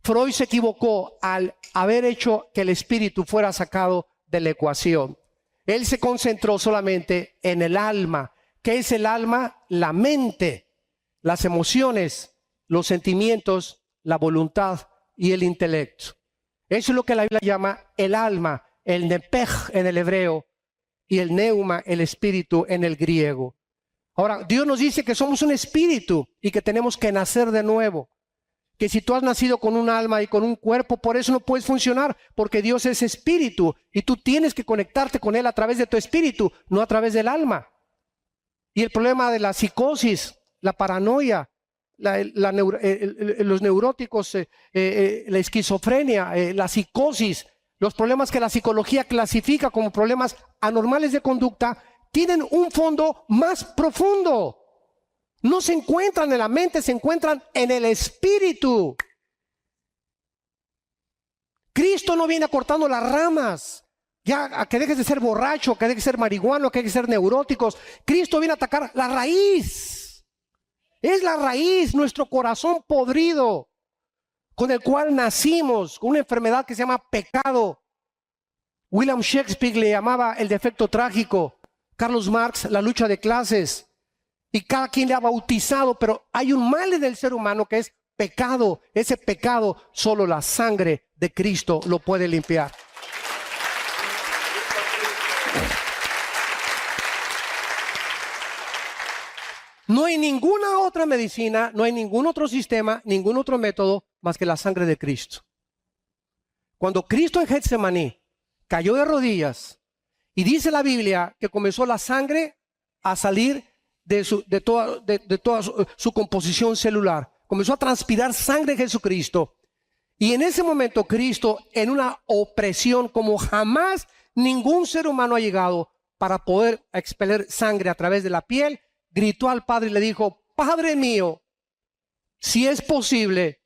S1: Freud se equivocó al haber hecho que el espíritu fuera sacado de la ecuación. Él se concentró solamente en el alma. ¿Qué es el alma? La mente, las emociones, los sentimientos, la voluntad y el intelecto. Eso es lo que la Biblia llama el alma, el nepej en el hebreo y el neuma, el espíritu en el griego. Ahora, Dios nos dice que somos un espíritu y que tenemos que nacer de nuevo. Que si tú has nacido con un alma y con un cuerpo, por eso no puedes funcionar, porque Dios es espíritu y tú tienes que conectarte con Él a través de tu espíritu, no a través del alma. Y el problema de la psicosis, la paranoia, los neuróticos, la esquizofrenia, la psicosis, los problemas que la psicología clasifica como problemas anormales de conducta, tienen un fondo más profundo. No se encuentran en la mente, se encuentran en el espíritu. Cristo no viene cortando las ramas, ya a que dejes de ser borracho, que dejes de ser marihuano, que dejes de ser neuróticos. Cristo viene a atacar la raíz. Es la raíz, nuestro corazón podrido, con el cual nacimos, con una enfermedad que se llama pecado. William Shakespeare le llamaba el defecto trágico. Carlos Marx, la lucha de clases. Y cada quien le ha bautizado, pero hay un mal en el ser humano que es pecado. Ese pecado solo la sangre de Cristo lo puede limpiar. No hay ninguna otra medicina, no hay ningún otro sistema, ningún otro método más que la sangre de Cristo. Cuando Cristo en Getsemaní cayó de rodillas y dice la Biblia que comenzó la sangre a salir de toda su composición celular, comenzó a transpirar sangre de Jesucristo, y en ese momento Cristo, en una opresión como jamás ningún ser humano ha llegado, para poder expeler sangre a través de la piel, gritó al Padre y le dijo: Padre mío, si es posible,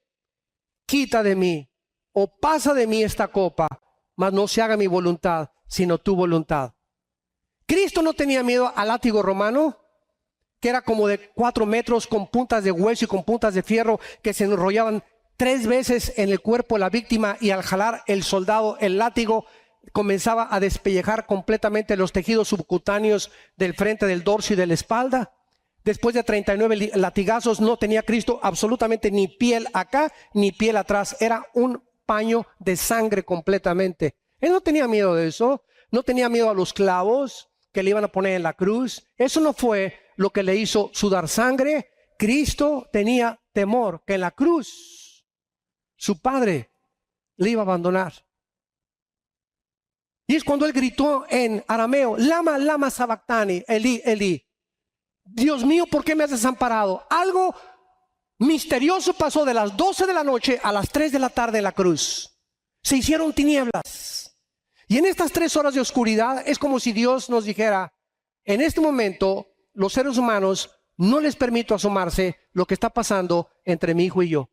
S1: quita de mí o pasa de mí esta copa, mas no se haga mi voluntad, sino tu voluntad. Cristo no tenía miedo al látigo romano, que era como de 4 metros, con puntas de hueso y con puntas de fierro, que se enrollaban 3 veces en el cuerpo de la víctima, y al jalar el soldado el látigo comenzaba a despellejar completamente los tejidos subcutáneos del frente, del dorso y de la espalda. Después de 39 latigazos no tenía Cristo absolutamente ni piel acá ni piel atrás, era un paño de sangre completamente. Él no tenía miedo de eso, no tenía miedo a los clavos que le iban a poner en la cruz. Eso no fue lo que le hizo sudar sangre. Cristo tenía temor que en la cruz su Padre le iba a abandonar. Y es cuando él gritó en arameo: Lama, lama sabactani, Eli, Eli. Dios mío, ¿por qué me has desamparado? Algo misterioso pasó de las 12 de la noche a las 3 de la tarde en la cruz. Se hicieron tinieblas. Y en estas 3 horas de oscuridad es como si Dios nos dijera: en este momento los seres humanos no les permito asomarse lo que está pasando entre mi hijo y yo.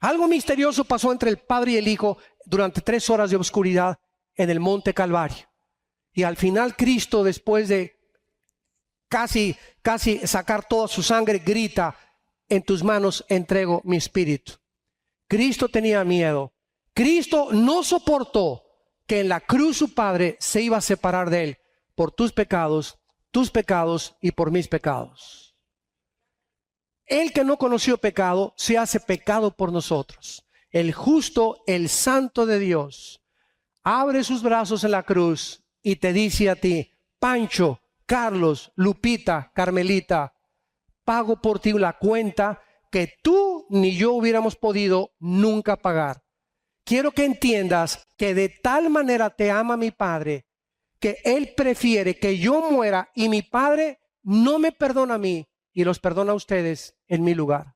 S1: Algo misterioso pasó entre el Padre y el Hijo durante 3 horas de oscuridad en el monte Calvario. Y al final Cristo, después de casi sacar toda su sangre, grita: en tus manos entrego mi espíritu. Cristo tenía miedo. Cristo no soportó que en la cruz su Padre se iba a separar de él por tus pecados y por mis pecados. El que no conoció pecado se hace pecado por nosotros. El justo, el santo de Dios, abre sus brazos en la cruz y te dice a ti: Pancho, Carlos, Lupita, Carmelita, pago por ti la cuenta que tú ni yo hubiéramos podido nunca pagar. Quiero que entiendas que de tal manera te ama mi Padre, que Él prefiere que yo muera, y mi Padre no me perdona a mí y los perdona a ustedes en mi lugar.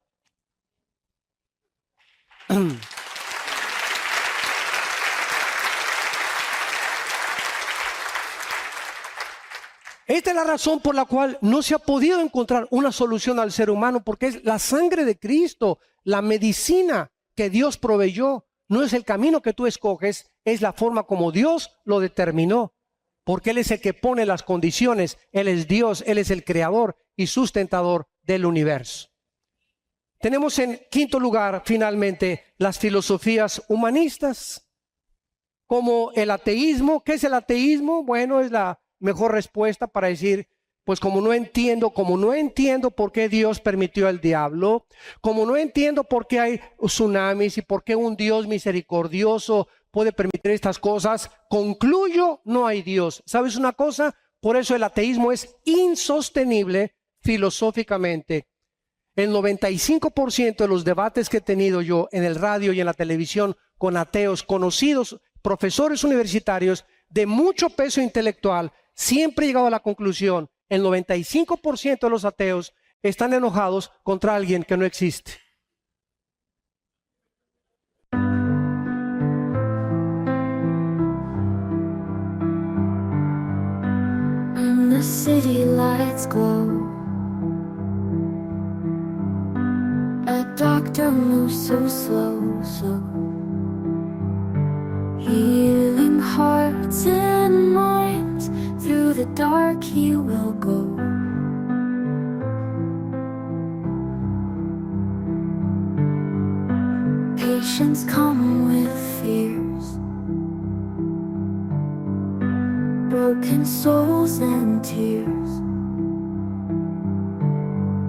S1: Esta es la razón por la cual no se ha podido encontrar una solución al ser humano, porque es la sangre de Cristo, la medicina que Dios proveyó. No es el camino que tú escoges, es la forma como Dios lo determinó, porque Él es el que pone las condiciones. Él es Dios, Él es el creador y sustentador del universo. Tenemos en quinto lugar, finalmente, las filosofías humanistas, como el ateísmo. ¿Qué es el ateísmo? Bueno, es la mejor respuesta para decir: pues como no entiendo por qué Dios permitió al diablo, como no entiendo por qué hay tsunamis y por qué un Dios misericordioso puede permitir estas cosas, concluyo: no hay Dios. ¿Sabes una cosa? Por eso el ateísmo es insostenible filosóficamente. El 95% de los debates que he tenido yo en el radio y en la televisión con ateos conocidos, profesores universitarios de mucho peso intelectual, siempre he llegado a la conclusión: el 95% de los ateos están enojados contra alguien que no existe.
S3: And the city lights glow. A doctor moves so slow, healing hearts and minds. Through the dark he will go. Patients come with fears, broken souls and tears.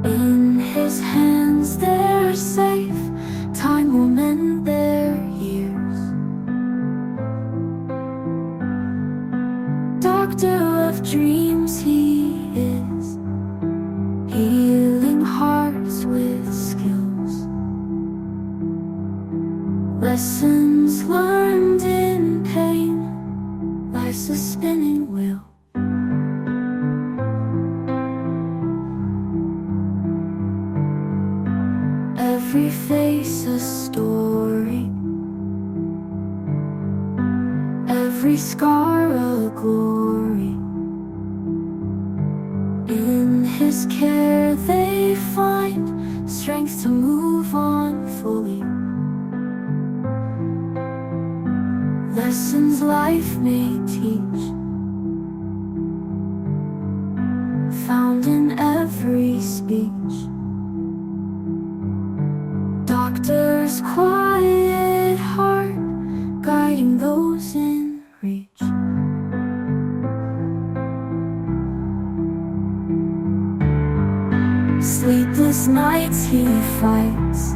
S3: In his hands they're safe, time will mend their years. Doctor of dreams he is, healing hearts with skills. Lessons learned in pain, life's a spinning wheel. Every face a story, every scar a glory. In His care they find strength to move on fully. Lessons life may teach, found in every speech. Doctor's quiet heart guiding those in reach. Sleepless nights he fights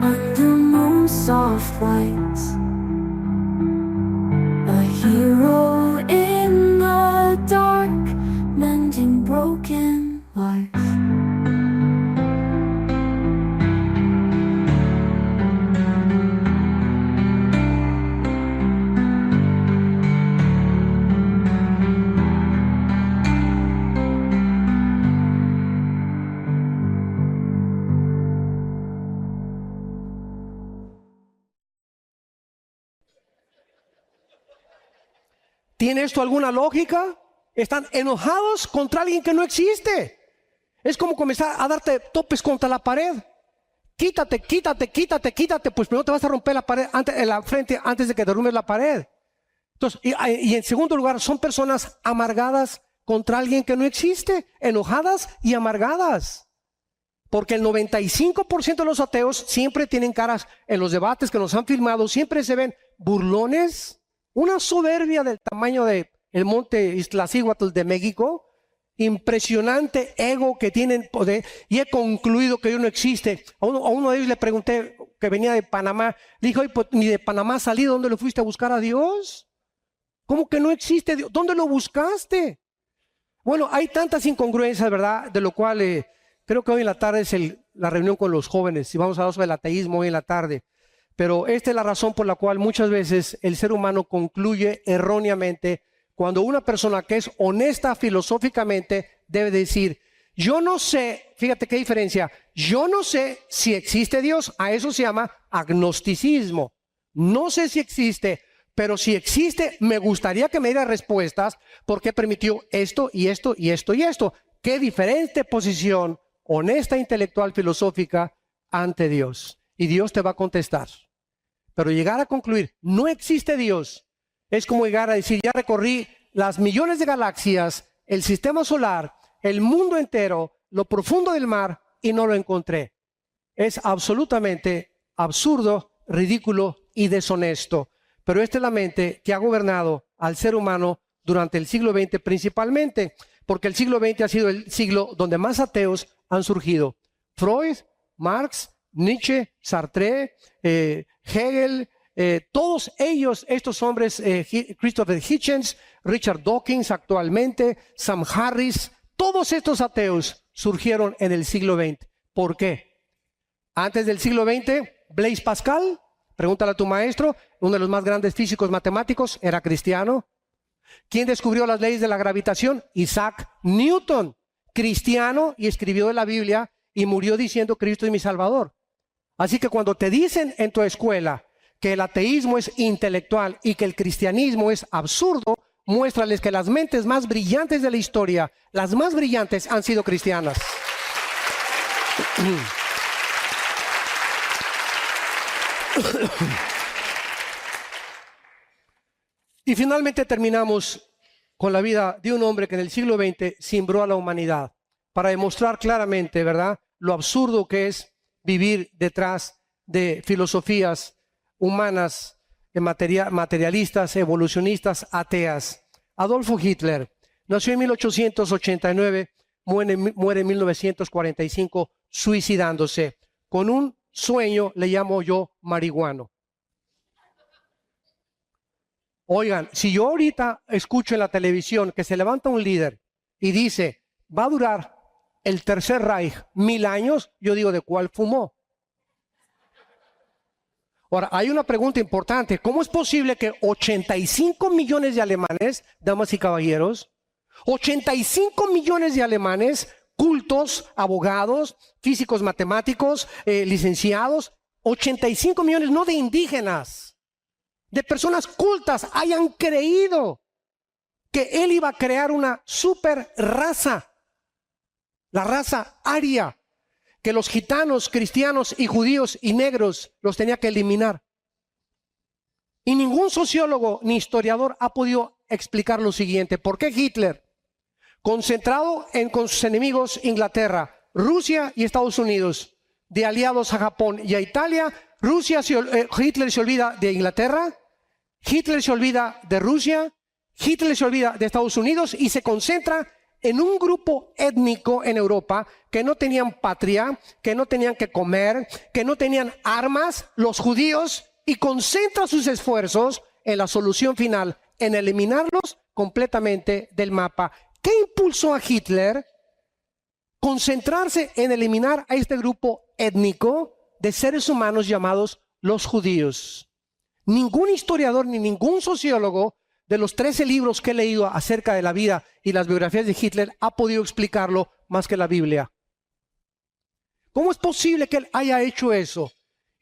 S3: under moon's soft lights. A hero in the dark, mending broken lives.
S1: ¿Tiene esto alguna lógica? Están enojados contra alguien que no existe. Es como comenzar a darte topes contra la pared. Quítate, quítate, quítate, quítate. Pues primero te vas a romper la pared en la frente antes de que derrumbes la pared. Entonces, y en segundo lugar, son personas amargadas contra alguien que no existe. Enojadas y amargadas. Porque el 95% de los ateos siempre tienen caras en los debates que nos han filmado. Siempre se ven burlones. Una soberbia del tamaño de el monte Iztaccíhuatl de México, impresionante ego que tienen poder, y he concluido que Dios no existe. A uno de ellos le pregunté, que venía de Panamá, le dije, oye, pues, ni de Panamá salí, ¿dónde lo fuiste a buscar a Dios? ¿Cómo que no existe Dios? ¿Dónde lo buscaste? Bueno, hay tantas incongruencias, ¿verdad? De lo cual creo que hoy en la tarde es la reunión con los jóvenes, y vamos a hablar sobre el ateísmo hoy en la tarde. Pero esta es la razón por la cual muchas veces el ser humano concluye erróneamente cuando una persona que es honesta filosóficamente debe decir, yo no sé, fíjate qué diferencia, yo no sé si existe Dios, a eso se llama agnosticismo. No sé si existe, pero si existe, me gustaría que me diera respuestas porque permitió esto y esto y esto y esto. Qué diferente posición honesta, intelectual, filosófica ante Dios. Y Dios te va a contestar. Pero llegar a concluir, no existe Dios, es como llegar a decir, ya recorrí las millones de galaxias, el sistema solar, el mundo entero, lo profundo del mar y no lo encontré. Es absolutamente absurdo, ridículo y deshonesto. Pero esta es la mente que ha gobernado al ser humano durante el siglo XX principalmente, porque el siglo XX ha sido el siglo donde más ateos han surgido. Freud, Marx, Nietzsche, Sartre, Hegel, todos ellos, estos hombres, Christopher Hitchens, Richard Dawkins actualmente, Sam Harris, todos estos ateos surgieron en el siglo XX. ¿Por qué? Antes del siglo XX, Blaise Pascal, pregúntale a tu maestro, uno de los más grandes físicos matemáticos, era cristiano. ¿Quién descubrió las leyes de la gravitación? Isaac Newton, cristiano, y escribió en la Biblia y murió diciendo Cristo es mi Salvador. Así que cuando te dicen en tu escuela que el ateísmo es intelectual y que el cristianismo es absurdo, muéstrales que las mentes más brillantes de la historia, las más brillantes, han sido cristianas. Y finalmente terminamos con la vida de un hombre que en el siglo XX cimbró a la humanidad para demostrar claramente, ¿verdad?, lo absurdo que es vivir detrás de filosofías humanas, materialistas, evolucionistas, ateas. Adolfo Hitler nació en 1889, muere en 1945 suicidándose con un sueño, le llamo yo, marihuano. Oigan, si yo ahorita escucho en la televisión que se levanta un líder y dice, va a durar el Tercer Reich 1000 años, yo digo, ¿de cuál fumó? Ahora, hay una pregunta importante. ¿Cómo es posible que 85 millones de alemanes, damas y caballeros, 85 millones de alemanes, cultos, abogados, físicos matemáticos, licenciados, 85 millones, no de indígenas, de personas cultas, hayan creído que él iba a crear una super raza, la raza aria, que los gitanos, cristianos y judíos y negros los tenía que eliminar. Y ningún sociólogo ni historiador ha podido explicar lo siguiente: ¿por qué Hitler, concentrado con sus enemigos Inglaterra, Rusia y Estados Unidos, de aliados a Japón y a Italia, Hitler se olvida de Inglaterra, Hitler se olvida de Rusia, Hitler se olvida de Estados Unidos y se concentra en un grupo étnico en Europa que no tenían patria, que no tenían que comer, que no tenían armas, los judíos, y concentra sus esfuerzos en la solución final, en eliminarlos completamente del mapa? ¿Qué impulsó a Hitler concentrarse en eliminar a este grupo étnico de seres humanos llamados los judíos? Ningún historiador ni ningún sociólogo de los 13 libros que he leído acerca de la vida y las biografías de Hitler ha podido explicarlo más que la Biblia. ¿Cómo es posible que él haya hecho eso?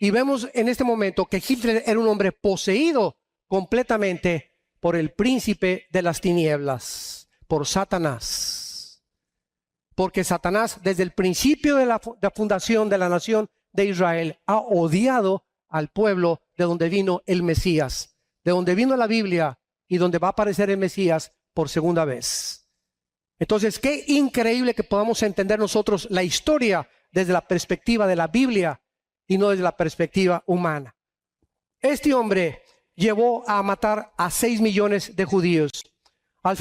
S1: Y vemos en este momento que Hitler era un hombre poseído completamente por el príncipe de las tinieblas, por Satanás. Porque Satanás, desde el principio de la fundación de la nación de Israel, ha odiado al pueblo de donde vino el Mesías, de donde vino la Biblia y donde va a aparecer el Mesías por segunda vez. Entonces, qué increíble que podamos entender nosotros la historia desde la perspectiva de la Biblia y no desde la perspectiva humana. Este hombre llevó a matar a 6 millones de judíos. Al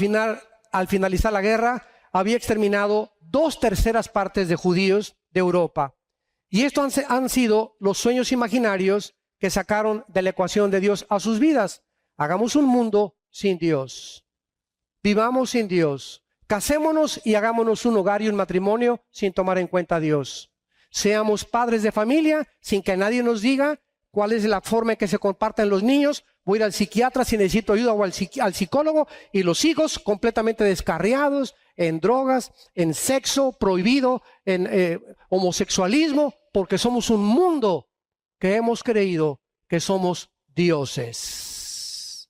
S1: finalizar la guerra, había exterminado 2/3 partes de judíos de Europa. Y estos han sido los sueños imaginarios que sacaron de la ecuación de Dios a sus vidas. Hagamos un mundo sin Dios. Vivamos sin Dios. Casémonos y hagámonos un hogar y un matrimonio sin tomar en cuenta a Dios. Seamos padres de familia sin que nadie nos diga cuál es la forma en que se comparten los niños. Voy a ir al psiquiatra si necesito ayuda o al psicólogo, y los hijos completamente descarriados en drogas, en sexo prohibido, en homosexualismo, porque somos un mundo que hemos creído que somos dioses.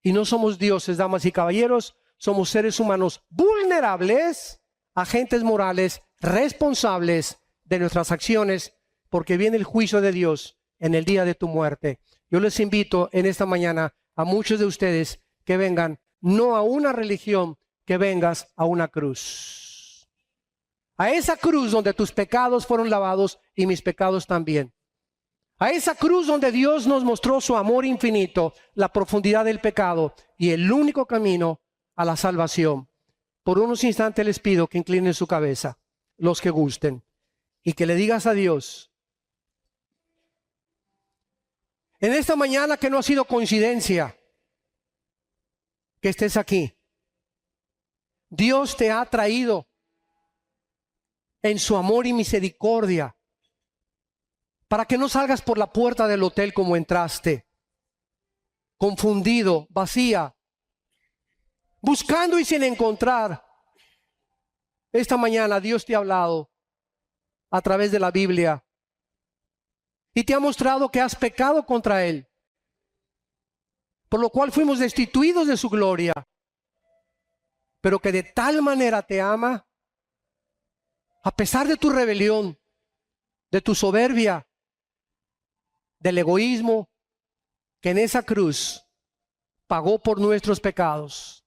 S1: Y no somos dioses, damas y caballeros, somos seres humanos vulnerables, agentes morales, responsables de nuestras acciones, porque viene el juicio de Dios en el día de tu muerte. Yo les invito en esta mañana a muchos de ustedes que vengan no a una religión, que vengas a una cruz. A esa cruz donde tus pecados fueron lavados y mis pecados también. A esa cruz donde Dios nos mostró su amor infinito, la profundidad del pecado y el único camino a la salvación. Por unos instantes les pido que inclinen su cabeza, los que gusten, y que le digas a Dios, en esta mañana, que no ha sido coincidencia que estés aquí. Dios te ha traído en su amor y misericordia para que no salgas por la puerta del hotel como entraste, confundido, vacía, buscando y sin encontrar. Esta mañana Dios te ha hablado a través de la Biblia y te ha mostrado que has pecado contra Él, por lo cual fuimos destituidos de su gloria, pero que de tal manera te ama, a pesar de tu rebelión, de tu soberbia, del egoísmo, que en esa cruz pagó por nuestros pecados,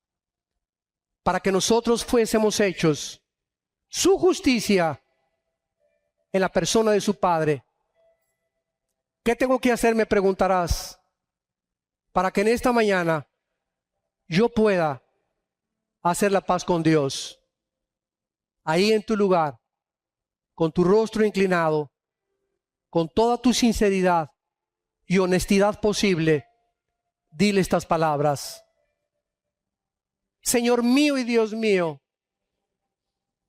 S1: para que nosotros fuésemos hechos su justicia en la persona de su Padre. ¿Qué tengo que hacer?, me preguntarás, para que en esta mañana yo pueda hacer la paz con Dios. Ahí en tu lugar, con tu rostro inclinado, con toda tu sinceridad y honestidad posible, dile estas palabras: Señor mío y Dios mío,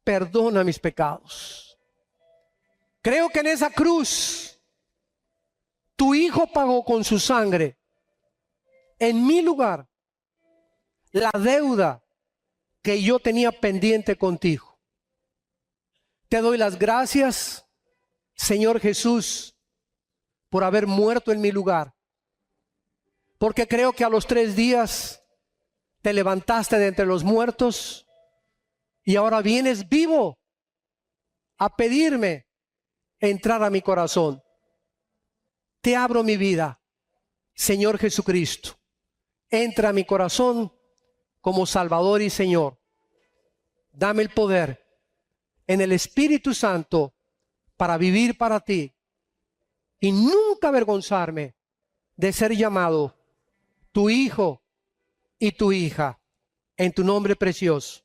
S1: perdona mis pecados. Creo que en esa cruz tu Hijo pagó con su sangre en mi lugar la deuda que yo tenía pendiente contigo. Te doy las gracias, Señor Jesús, por haber muerto en mi lugar, porque creo que a los 3 días te levantaste de entre los muertos y ahora vienes vivo a pedirme entrar a mi corazón. Te abro mi vida, Señor Jesucristo. Entra a mi corazón como Salvador y Señor. Dame el poder en el Espíritu Santo para vivir para ti y nunca avergonzarme de ser llamado tu hijo y tu hija en tu nombre precioso.